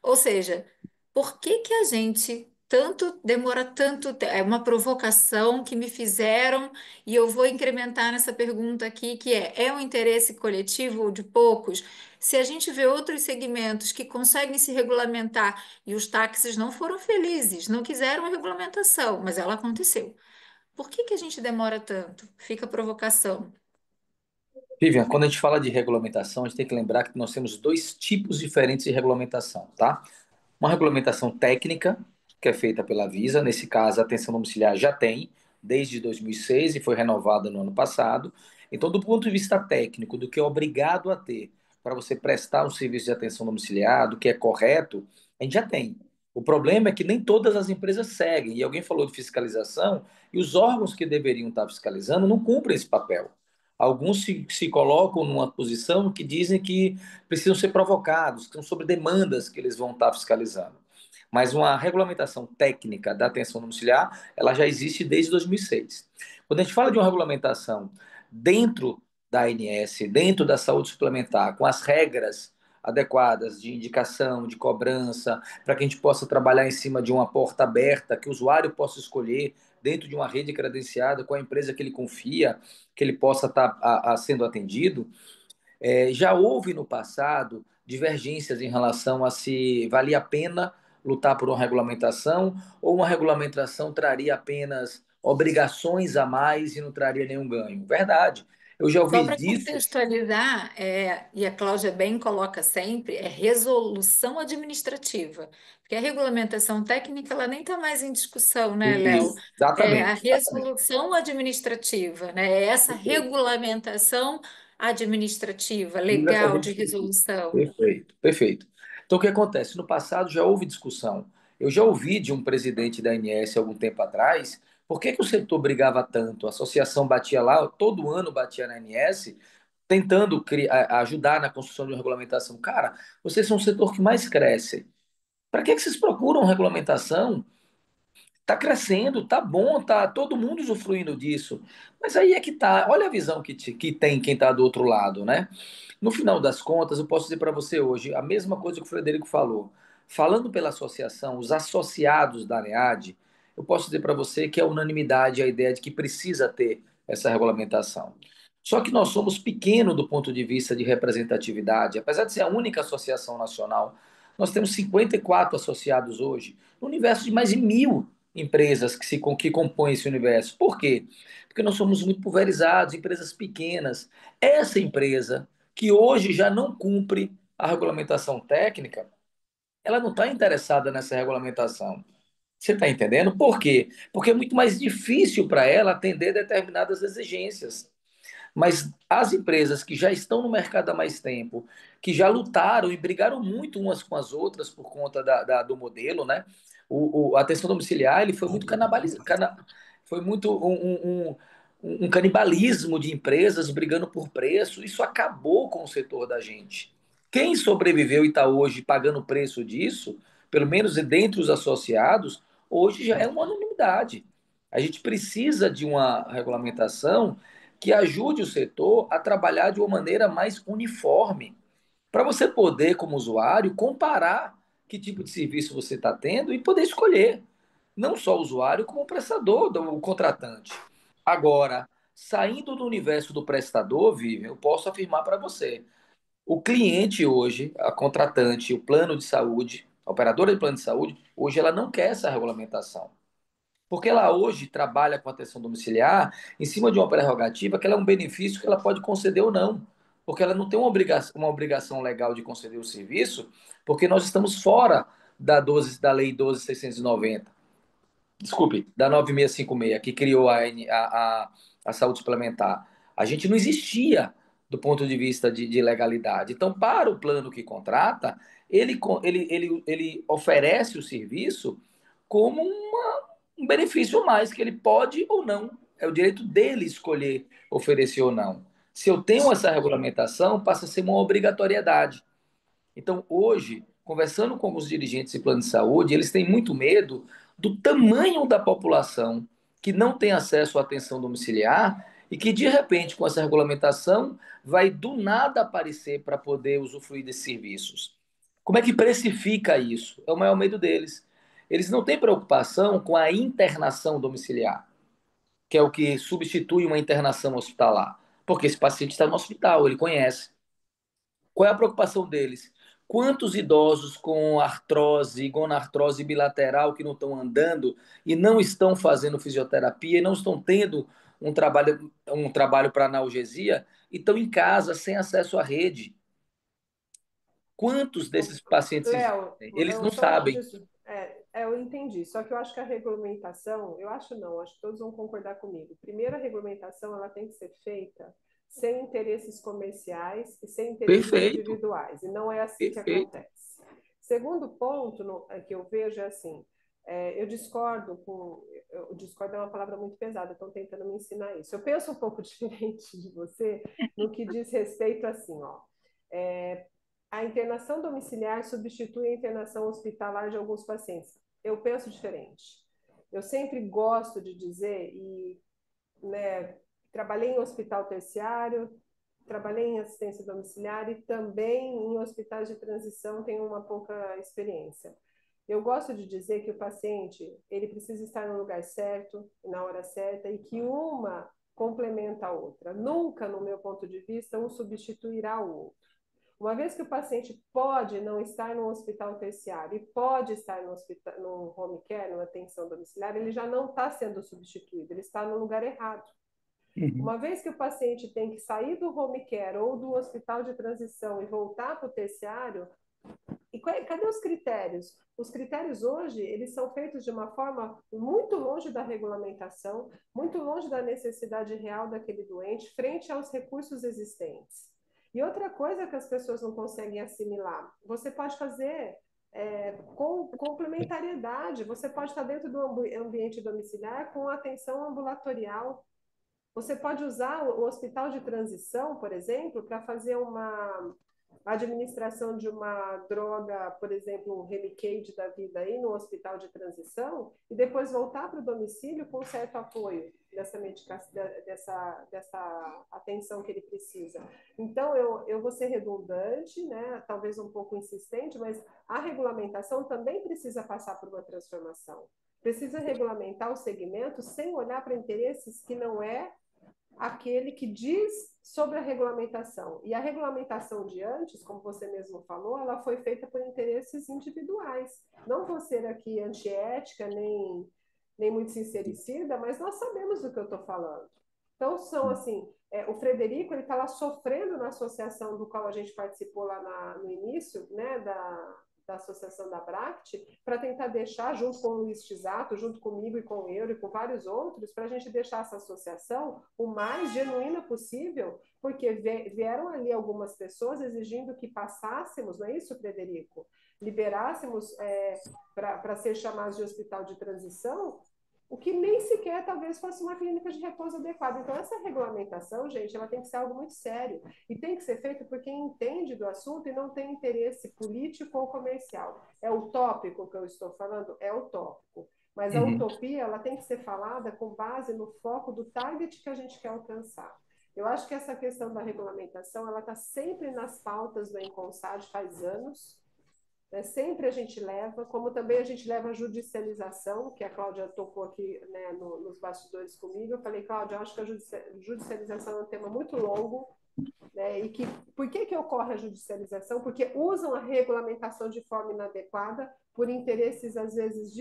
S3: Ou seja, por que que a gente tanto demora tanto tempo? É uma provocação que me fizeram e eu vou incrementar nessa pergunta aqui, que é um interesse coletivo ou de poucos? Se a gente vê outros segmentos que conseguem se regulamentar e os táxis não foram felizes, não quiseram a regulamentação, mas ela aconteceu. Por que que a gente demora tanto? Fica a provocação.
S4: Vivian, quando a gente fala de regulamentação, a gente tem que lembrar que nós temos dois tipos diferentes de regulamentação, tá? Uma regulamentação técnica, que é feita pela Visa, nesse caso, a atenção domiciliar já tem, desde 2006 e foi renovada no ano passado. Então, do ponto de vista técnico, do que é obrigado a ter para você prestar um serviço de atenção domiciliar, do que é correto, a gente já tem. O problema é que nem todas as empresas seguem, e alguém falou de fiscalização, e os órgãos que deveriam estar fiscalizando não cumprem esse papel. Alguns se colocam numa posição que dizem que precisam ser provocados, que são sobre demandas que eles vão estar fiscalizando. Mas uma regulamentação técnica da atenção domiciliar, ela já existe desde 2006. Quando a gente fala de uma regulamentação dentro da ANS, dentro da saúde suplementar, com as regras adequadas de indicação, de cobrança, para que a gente possa trabalhar em cima de uma porta aberta, que o usuário possa escolher dentro de uma rede credenciada com a empresa que ele confia, que ele possa estar sendo atendido, já houve no passado divergências em relação a se valia a pena lutar por uma regulamentação ou uma regulamentação traria apenas obrigações a mais e não traria nenhum ganho. Verdade. Eu já
S3: Só
S4: ouvi
S3: para
S4: disso.
S3: contextualizar, e a Cláudia bem coloca sempre, é resolução administrativa, porque a regulamentação técnica ela nem está mais em discussão, né, Léo? É a
S4: Exatamente, exatamente.
S3: resolução administrativa, né? É essa regulamentação administrativa, legal de resolução.
S4: Perfeito, perfeito. Então, o que acontece? No passado já houve discussão. Eu já ouvi de um presidente da ANS algum tempo atrás, por que que o setor brigava tanto? A associação batia lá, todo ano batia na ANS, tentando ajudar na construção de uma regulamentação. Cara, vocês são o setor que mais cresce. Para que vocês procuram regulamentação? Está crescendo, está bom, tá todo mundo usufruindo disso. Mas aí é que tá. Olha a visão que tem quem está do outro lado, né? No final das contas, eu posso dizer para você hoje a mesma coisa que o Frederico falou. Falando pela associação, os associados da NEAD, eu posso dizer para você que é unanimidade a ideia de que precisa ter essa regulamentação. Só que nós somos pequenos do ponto de vista de representatividade. Apesar de ser a única associação nacional, nós temos 54 associados hoje, no universo de mais de 1.000 empresas que compõem esse universo. Por quê? Porque nós somos muito pulverizados, empresas pequenas. Essa empresa que hoje já não cumpre a regulamentação técnica, ela não está interessada nessa regulamentação. Você está entendendo? Por quê? Porque é muito mais difícil para ela atender determinadas exigências. Mas as empresas que já estão no mercado há mais tempo, que já lutaram e brigaram muito umas com as outras por conta do modelo, né? A atenção domiciliar ele foi muito foi muito um canibalismo de empresas brigando por preço. Isso acabou com o setor da gente. Quem sobreviveu e está hoje pagando o preço disso, pelo menos dentre os associados, hoje já é uma unanimidade. A gente precisa de uma regulamentação que ajude o setor a trabalhar de uma maneira mais uniforme, para você poder, como usuário, comparar que tipo de serviço você está tendo e poder escolher, não só o usuário, como o prestador, o contratante. Agora, saindo do universo do prestador, Vivian, eu posso afirmar para você, o cliente hoje, a contratante, o plano de saúde, a operadora de plano de saúde, hoje ela não quer essa regulamentação. Porque ela hoje trabalha com atenção domiciliar em cima de uma prerrogativa que ela é um benefício que ela pode conceder ou não. Porque ela não tem uma obrigação legal de conceder o serviço, porque nós estamos fora da Lei 12.690. Desculpe, da 9656, que criou a saúde suplementar. A gente não existia do ponto de vista de legalidade. Então, para o plano que contrata, ele oferece o serviço como um benefício a mais que ele pode ou não. É o direito dele escolher oferecer ou não. Se eu tenho essa regulamentação, passa a ser uma obrigatoriedade. Então, hoje, conversando com os dirigentes de plano de saúde, eles têm muito medo do tamanho da população que não tem acesso à atenção domiciliar e que, de repente, com essa regulamentação, vai do nada aparecer para poder usufruir desses serviços. Como é que precifica isso? É o maior medo deles. Eles não têm preocupação com a internação domiciliar, que é o que substitui uma internação hospitalar, porque esse paciente está no hospital, ele conhece. Qual é a preocupação deles? Quantos idosos com artrose, gonartrose bilateral que não estão andando e não estão fazendo fisioterapia e não estão tendo um trabalho para analgesia e estão em casa sem acesso à rede? Quantos desses pacientes
S5: Léo,
S4: existem? Eles
S5: eu
S4: não
S5: só
S4: sabem.
S5: disso, eu entendi. Só que eu acho que a regulamentação, eu acho não, acho que todos vão concordar comigo. Primeiro, a regulamentação ela tem que ser feita sem interesses comerciais e sem interesses
S4: Perfeito,
S5: individuais. E não é assim que
S4: perfeito.
S5: acontece. Segundo ponto que eu vejo é assim, eu discordo é uma palavra muito pesada, estão tentando me ensinar isso. Eu penso um pouco diferente de você no que diz respeito assim, ó. É, a internação domiciliar substitui a internação hospitalar de alguns pacientes. Eu penso diferente. Eu sempre gosto de dizer, e né, trabalhei em hospital terciário, trabalhei em assistência domiciliar e também em hospitais de transição tenho uma pouca experiência. Eu gosto de dizer que o paciente ele precisa estar no lugar certo, na hora certa, e que uma complementa a outra. Nunca, no meu ponto de vista, um substituirá o outro. Uma vez que o paciente pode não estar no hospital terciário e pode estar no home care, numa atenção domiciliar, ele já não está sendo substituído, ele está no lugar errado.
S4: Uhum.
S5: Uma vez que o paciente tem que sair do home care ou do hospital de transição e voltar para o terciário, cadê os critérios? Os critérios hoje, eles são feitos de uma forma muito longe da regulamentação, muito longe da necessidade real daquele doente, frente aos recursos existentes. E outra coisa que as pessoas não conseguem assimilar, você pode fazer com complementariedade, você pode estar dentro do ambiente domiciliar com atenção ambulatorial. Você pode usar o hospital de transição, por exemplo, para fazer uma administração de uma droga, por exemplo, um Remicade da vida aí no hospital de transição, e depois voltar para o domicílio com certo apoio dessa medicação, dessa atenção que ele precisa. Então, eu vou ser redundante, né? Talvez um pouco insistente, mas a regulamentação também precisa passar por uma transformação. Precisa regulamentar o segmento sem olhar para interesses que não é aquele que diz sobre a regulamentação. E a regulamentação de antes, como você mesmo falou, ela foi feita por interesses individuais. Não vou ser aqui antiética, nem muito sincericida, mas nós sabemos do que eu estou falando. Então, são assim, o Frederico, ele está lá sofrendo na associação do qual a gente participou lá no início, né, da associação da Bract, para tentar deixar, junto com o Luiz Tisato, junto comigo e com o Euro e com vários outros, para a gente deixar essa associação o mais genuína possível, porque vieram ali algumas pessoas exigindo que passássemos, não é isso, Frederico? Liberássemos para ser chamados de hospital de transição, o que nem sequer talvez fosse uma clínica de repouso adequada. Então, essa regulamentação, gente, ela tem que ser algo muito sério e tem que ser feito por quem entende do assunto e não tem interesse político ou comercial. É utópico que eu estou falando? É utópico. Mas a utopia, ela tem que ser falada com base no foco do target que a gente quer alcançar. Eu acho que essa questão da regulamentação, ela está sempre nas pautas do Enconsad faz anos, sempre a gente leva, como também a gente leva a judicialização, que a Cláudia tocou aqui, né, nos bastidores comigo. Eu falei, Cláudia, eu acho que a judicialização é um tema muito longo, né, e por que ocorre a judicialização? Porque usam a regulamentação de forma inadequada, por interesses, às vezes,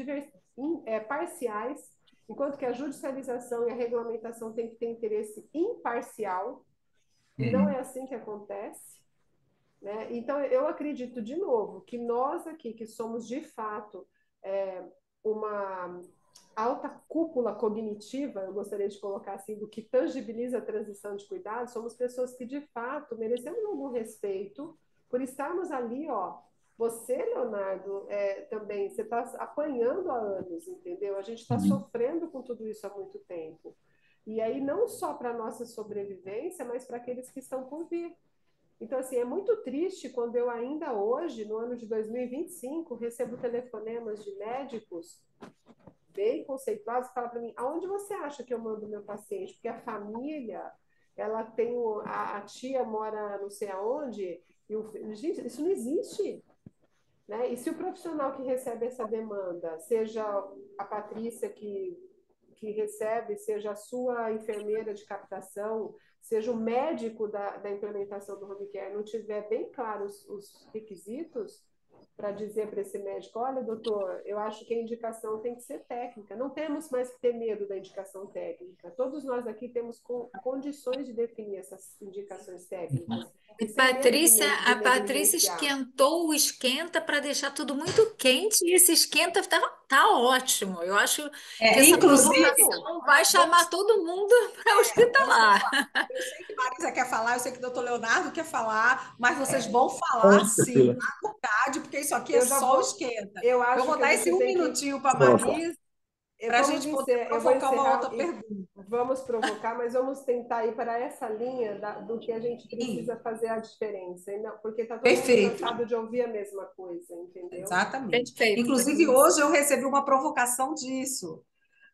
S5: parciais, enquanto que a judicialização e a regulamentação têm que ter interesse imparcial, e não é assim que acontece. Né? Então, eu acredito, de novo, que nós aqui, que somos de fato uma alta cúpula cognitiva, eu gostaria de colocar assim, do que tangibiliza a transição de cuidados, somos pessoas que de fato merecemos algum respeito por estarmos ali, ó. Você, Leonardo, também, você está apanhando há anos, entendeu? A gente está sofrendo com tudo isso há muito tempo. E aí, não só para a nossa sobrevivência, mas para aqueles que estão por vir. Então, assim, é muito triste quando eu ainda hoje, no ano de 2025, recebo telefonemas de médicos bem conceituados que falam para mim, aonde você acha que eu mando meu paciente? Porque a família, ela tem, a tia mora não sei aonde, gente, isso não existe. Né? E se o profissional que recebe essa demanda, seja a Patrícia que recebe, seja a sua enfermeira de captação, seja o médico da implementação do home care, não tiver bem claros os requisitos para dizer para esse médico, olha, doutor, eu acho que a indicação tem que ser técnica. Não temos mais que ter medo da indicação técnica. Todos nós aqui temos condições de definir essas indicações técnicas. E
S3: A Patrícia esquentou o esquenta para deixar tudo muito quente e esse esquenta tá ótimo. Eu acho que essa provocação vai chamar todo mundo para hospitalar.
S2: Eu sei que Marisa quer falar, eu sei que o doutor Leonardo quer falar, mas vocês vão falar sim, na verdade, porque isso aqui é só o esquenta. Eu vou dar esse minutinho para a Marisa, para a gente poder provocar uma outra pergunta.
S5: Vamos provocar, mas vamos tentar ir para essa linha do que a gente precisa fazer a diferença, porque está todo mundo cansado de ouvir a mesma coisa, entendeu?
S2: Exatamente. Perfeito. Inclusive, hoje eu recebi uma provocação disso,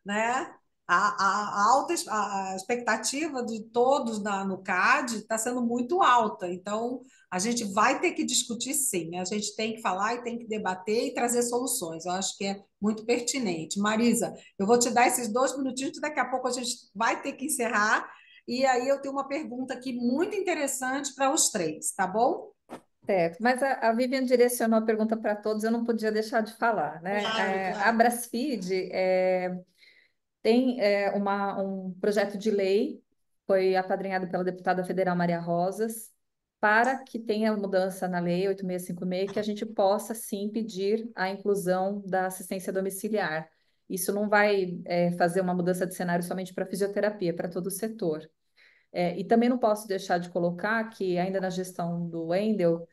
S2: né? A expectativa de todos no CAD está sendo muito alta, então a gente vai ter que discutir sim, a gente tem que falar e tem que debater e trazer soluções, eu acho que é muito pertinente. Marisa, eu vou te dar esses 2 minutinhos, daqui a pouco a gente vai ter que encerrar, e aí eu tenho uma pergunta aqui muito interessante para os 3, tá bom?
S7: Certo, mas a Vivian direcionou a pergunta para todos, eu não podia deixar de falar, né?
S2: Claro.
S7: A Brasfeed tem um projeto de lei, foi apadrinhado pela deputada federal Maria Rosas, para que tenha mudança na lei 8656, que a gente possa, sim, pedir a inclusão da assistência domiciliar. Isso não vai fazer uma mudança de cenário somente para fisioterapia, para todo o setor. E também não posso deixar de colocar que, ainda na gestão do Wendel,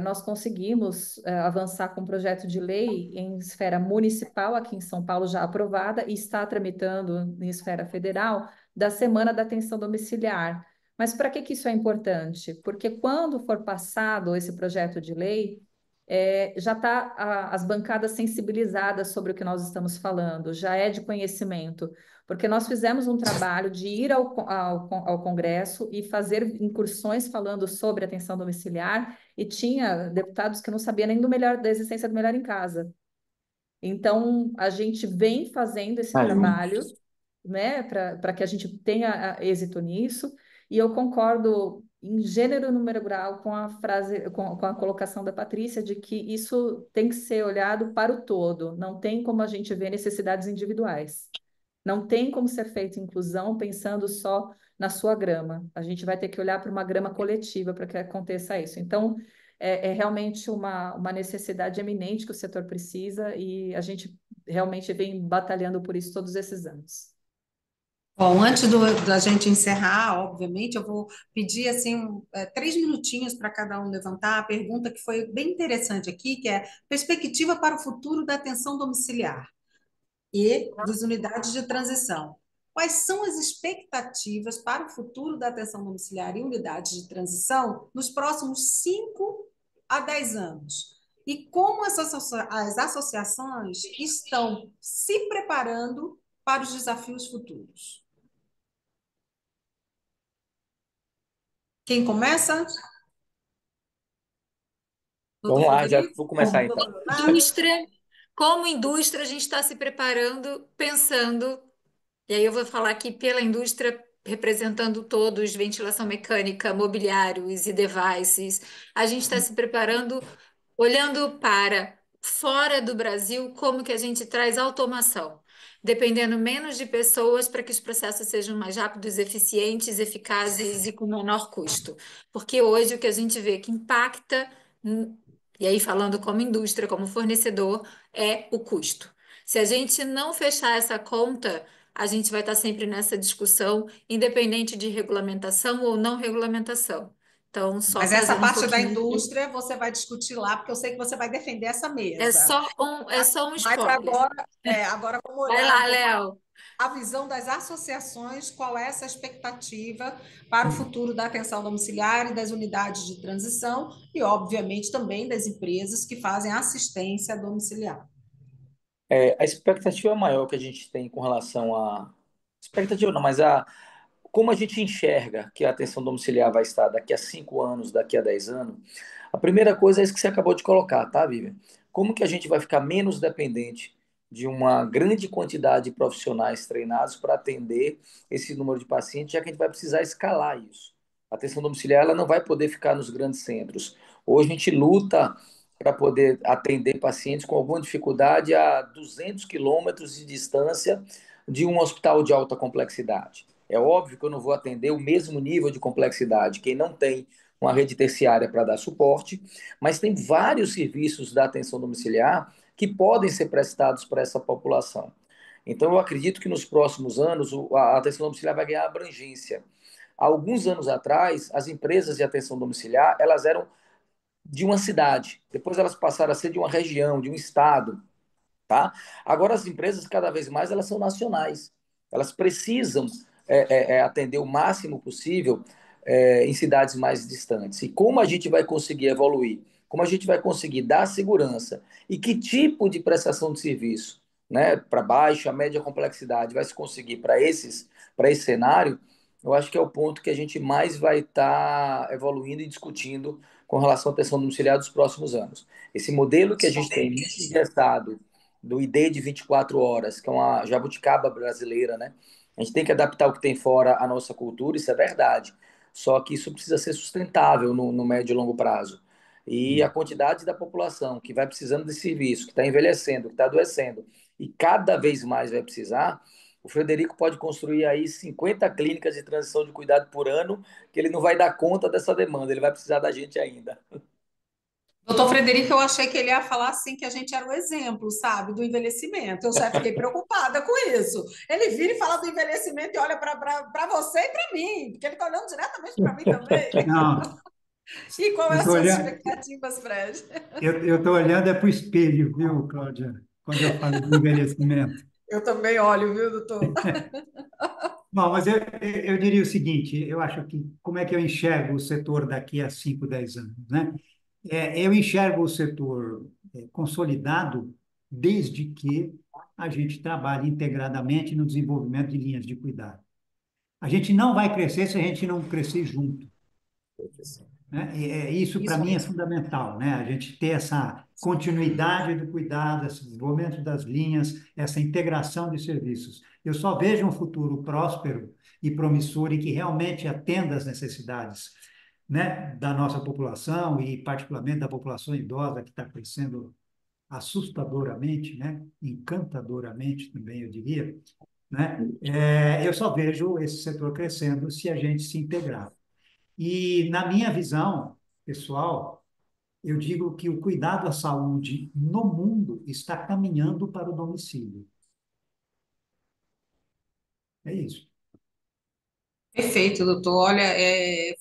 S7: nós conseguimos avançar com um projeto de lei em esfera municipal, aqui em São Paulo já aprovada, e está tramitando em esfera federal, da Semana da Atenção Domiciliar. Mas para que isso é importante? Porque quando for passado esse projeto de lei, já está as bancadas sensibilizadas sobre o que nós estamos falando, já é de conhecimento, porque nós fizemos um trabalho de ir ao Congresso e fazer incursões falando sobre atenção domiciliar, e tinha deputados que não sabiam nem da existência do Melhor em Casa. Então, a gente vem fazendo esse trabalho, né, para que a gente tenha êxito nisso, e eu concordo em gênero e número grau com a frase, com a colocação da Patrícia, de que isso tem que ser olhado para o todo, não tem como a gente ver necessidades individuais. Não tem como ser feita inclusão pensando só na sua grama. A gente vai ter que olhar para uma grama coletiva para que aconteça isso. Então, é realmente uma necessidade eminente que o setor precisa, e a gente realmente vem batalhando por isso todos esses anos.
S2: Bom, antes da gente encerrar, obviamente, eu vou pedir assim 3 minutinhos para cada um levantar a pergunta que foi bem interessante aqui, que é perspectiva para o futuro da atenção domiciliar e das unidades de transição. Quais são as expectativas para o futuro da atenção domiciliar e unidades de transição nos próximos 5 a 10 anos? E como as associações estão se preparando para os desafios futuros? Quem começa? Doutor
S4: Vamos lá, já
S2: Frederico?
S4: vou começar então.
S2: Doutor Leonardo?
S3: Como indústria, a gente está se preparando, pensando, e aí eu vou falar aqui pela indústria, representando todos, ventilação mecânica, mobiliários e devices. A gente está se preparando, olhando para fora do Brasil, como que a gente traz automação, dependendo menos de pessoas para que os processos sejam mais rápidos, eficientes, eficazes e com menor custo. Porque hoje o que a gente vê que impacta, e aí falando como indústria, como fornecedor, é o custo. Se a gente não fechar essa conta, a gente vai estar sempre nessa discussão, independente de regulamentação ou não regulamentação. Então, só
S2: Mas essa
S3: trazendo um
S2: parte da
S3: pouquinho.
S2: indústria você vai discutir lá, porque eu sei que você vai defender essa
S3: É
S2: mesa.
S3: só é só um
S2: Mas
S3: spoiler.
S2: agora vamos
S3: Vai
S2: olhar um
S3: lá,
S2: pouco
S3: Léo.
S2: a visão das associações, qual é essa expectativa para o futuro da atenção domiciliar e das unidades de transição, e, obviamente, também das empresas que fazem assistência domiciliar.
S4: A expectativa maior que a gente tem com relação a. Expectativa não, mas como a gente enxerga que a atenção domiciliar vai estar daqui a 5 anos, daqui a 10 anos, a primeira coisa é isso que você acabou de colocar, tá, Vivian? Como que a gente vai ficar menos dependente de uma grande quantidade de profissionais treinados para atender esse número de pacientes, já que a gente vai precisar escalar isso. A atenção domiciliar ela não vai poder ficar nos grandes centros. Hoje a gente luta para poder atender pacientes com alguma dificuldade a 200 quilômetros de distância de um hospital de alta complexidade. É óbvio que eu não vou atender o mesmo nível de complexidade quem não tem uma rede terciária para dar suporte, mas tem vários serviços da atenção domiciliar que podem ser prestados para essa população. Então, eu acredito que nos próximos anos a atenção domiciliar vai ganhar abrangência. Há alguns anos atrás, as empresas de atenção domiciliar elas eram de uma cidade, depois elas passaram a ser de uma região, de um estado, tá? Agora as empresas cada vez mais elas são nacionais, elas precisam atender o máximo possível em cidades mais distantes. E como a gente vai conseguir evoluir? Como a gente vai conseguir dar segurança? E que tipo de prestação de serviço, né, para baixa, média complexidade vai se conseguir para esse cenário? Eu acho que é o ponto que a gente mais vai estar evoluindo e discutindo com relação à atenção domiciliar dos próximos anos. Esse modelo que a gente tem engessado do ID de 24 horas, que é uma jabuticaba brasileira, né? A gente tem que adaptar o que tem fora à nossa cultura, isso é verdade. Só que isso precisa ser sustentável no médio e longo prazo. E a quantidade da população que vai precisando de serviço, que está envelhecendo, que está adoecendo, e cada vez mais vai precisar, o Frederico pode construir aí 50 clínicas de transição de cuidado por ano, que ele não vai dar conta dessa demanda, ele vai precisar da gente ainda.
S2: Doutor Frederico, eu achei que ele ia falar assim que a gente era o exemplo, sabe, do envelhecimento. Eu já fiquei preocupada com isso. Ele vira e fala do envelhecimento e olha para você e para mim, porque ele está olhando diretamente para mim também.
S6: Não,
S2: E qual é
S6: eu
S2: as
S6: estou
S2: suas
S6: olhando,
S2: expectativas, Fred?
S6: eu tô olhando é para o espelho, viu, Cláudia? Quando eu falo de envelhecimento.
S2: Eu também olho, viu, doutor?
S6: Bom, mas eu diria o seguinte, eu acho que como é que eu enxergo o setor daqui a 5, 10 anos, né? Eu enxergo o setor consolidado desde que a gente trabalhe integradamente no desenvolvimento de linhas de cuidado. A gente não vai crescer se a gente não crescer junto, né? Isso, para
S2: Isso
S6: mim, é
S2: mesmo.
S6: fundamental, né? A gente ter essa continuidade do cuidado, esse desenvolvimento das linhas, essa integração de serviços. Eu só vejo um futuro próspero e promissor e que realmente atenda às necessidades, né, da nossa população e, particularmente, da população idosa, que está crescendo assustadoramente, né? Encantadoramente também, eu diria, né? Eu só vejo esse setor crescendo se a gente se integrar. E, na minha visão pessoal, eu digo que o cuidado à saúde no mundo está caminhando para o domicílio. É isso.
S2: Perfeito, doutor. Olha,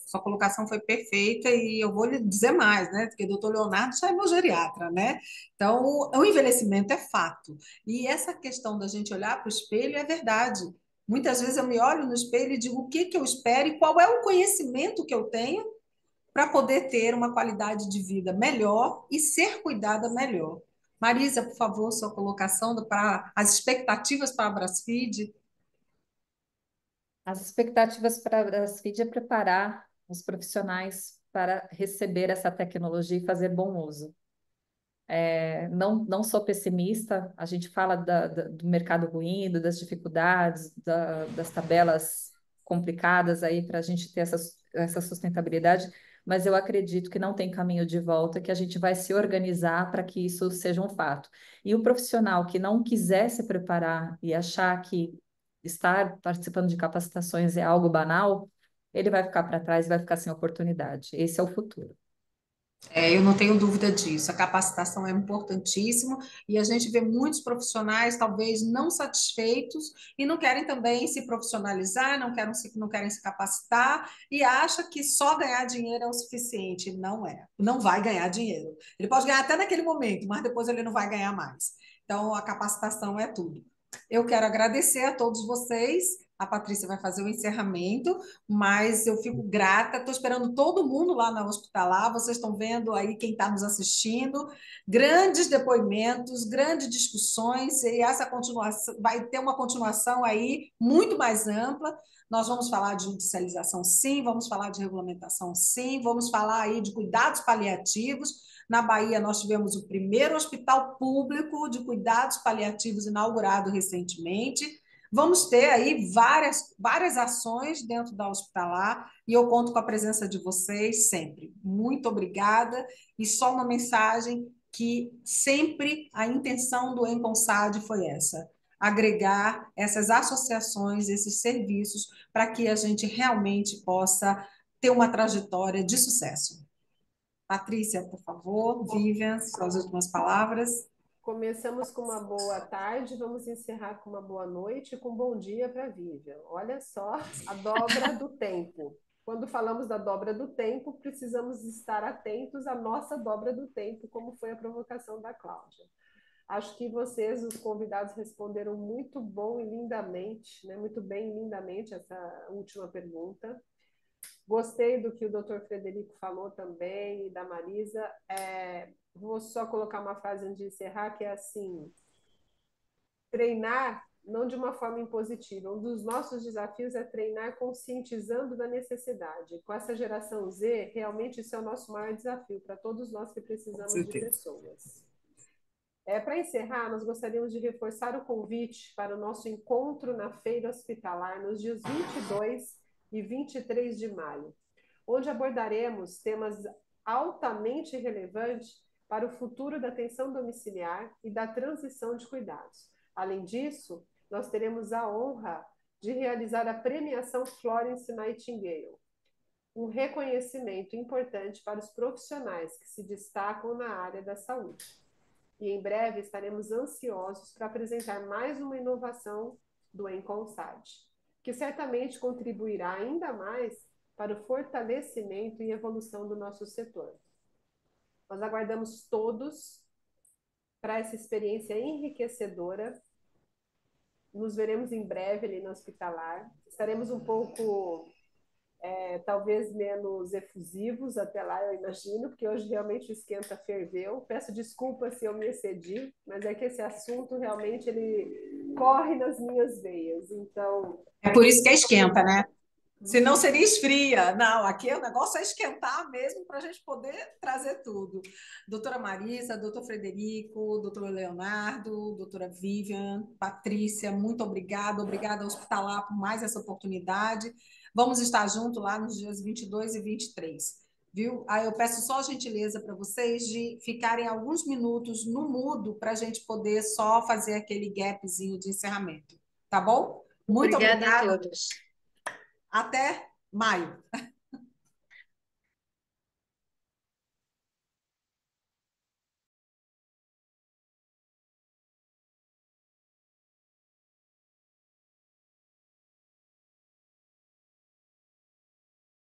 S2: sua colocação foi perfeita e eu vou lhe dizer mais, né? Porque o doutor Leonardo já é meu geriatra, né? Então, o envelhecimento é fato. E essa questão da gente olhar para o espelho é verdade. Muitas vezes eu me olho no espelho e digo o que que eu espero e qual é o conhecimento que eu tenho para poder ter uma qualidade de vida melhor e ser cuidada melhor. Marisa, por favor, sua colocação para as expectativas para a Brasfeed.
S7: As expectativas para a Brasfeed é preparar os profissionais para receber essa tecnologia e fazer bom uso. Não sou pessimista, a gente fala do mercado ruindo, das dificuldades, das tabelas complicadas aí para a gente ter essa sustentabilidade, mas eu acredito que não tem caminho de volta, que a gente vai se organizar para que isso seja um fato. E o profissional que não quiser se preparar e achar que estar participando de capacitações é algo banal, ele vai ficar para trás e vai ficar sem oportunidade. Esse é o futuro.
S2: Eu não tenho dúvida disso. A capacitação é importantíssimo e a gente vê muitos profissionais talvez não satisfeitos e não querem também se profissionalizar, não querem se capacitar e acha que só ganhar dinheiro é o suficiente. Não é. Não vai ganhar dinheiro. Ele pode ganhar até naquele momento, mas depois ele não vai ganhar mais. Então, a capacitação é tudo. Eu quero agradecer a todos vocês. A Patrícia vai fazer o encerramento, mas eu fico grata. Estou esperando todo mundo lá na hospitalar. Vocês estão vendo aí quem está nos assistindo. Grandes depoimentos, grandes discussões, e essa continuação vai ter uma continuação aí muito mais ampla. Nós vamos falar de judicialização, sim, vamos falar de regulamentação, sim, vamos falar aí de cuidados paliativos. Na Bahia, nós tivemos o primeiro hospital público de cuidados paliativos inaugurado recentemente. Vamos ter aí várias ações dentro da hospitalar e eu conto com a presença de vocês sempre. Muito obrigada e só uma mensagem que sempre a intenção do Enconsad foi essa: agregar essas associações, esses serviços, para que a gente realmente possa ter uma trajetória de sucesso. Patrícia, por favor, Vivian, suas últimas palavras.
S5: Começamos com uma boa tarde, vamos encerrar com uma boa noite e com um bom dia para a Vivian. Olha só a dobra do tempo. Quando falamos da dobra do tempo, precisamos estar atentos à nossa dobra do tempo, como foi a provocação da Cláudia. Acho que vocês, os convidados, responderam muito bom e lindamente, né? Muito bem e lindamente essa última pergunta. Gostei do que o Dr. Frederico falou também e da Marisa. Vou só colocar uma frase de encerrar que é assim: treinar não de uma forma impositiva. Um dos nossos desafios é treinar conscientizando da necessidade. Com essa geração Z, realmente isso é o nosso maior desafio para todos nós que precisamos de pessoas. Para encerrar, nós gostaríamos de reforçar o convite para o nosso encontro na Feira Hospitalar nos dias 22 e 23 de maio, onde abordaremos temas altamente relevantes para o futuro da atenção domiciliar e da transição de cuidados. Além disso, nós teremos a honra de realizar a premiação Florence Nightingale, um reconhecimento importante para os profissionais que se destacam na área da saúde. E em breve estaremos ansiosos para apresentar mais uma inovação do Enconsad, que certamente contribuirá ainda mais para o fortalecimento e evolução do nosso setor. Nós aguardamos todos para essa experiência enriquecedora nos veremos em breve ali no Hospitalar. Estaremos um pouco, talvez menos efusivos até lá, eu imagino, porque hoje realmente o esquenta ferveu. Peço desculpas se eu me excedi, mas é que esse assunto realmente ele corre nas minhas veias. Então,
S2: É por isso que é esquenta, né? Senão seria esfria. Não, aqui o negócio é esquentar mesmo para a gente poder trazer tudo. Doutora Marisa, doutor Frederico, doutor Leonardo, doutora Vivian, Patrícia, muito obrigada. Obrigada ao Hospitalar por mais essa oportunidade. Vamos estar juntos lá nos dias 22 e 23, viu? Aí eu peço só a gentileza para vocês de ficarem alguns minutos no mudo para a gente poder só fazer aquele gapzinho de encerramento, tá bom? Muito
S3: Obrigada a
S2: obrigada.
S3: todos.
S2: Até maio.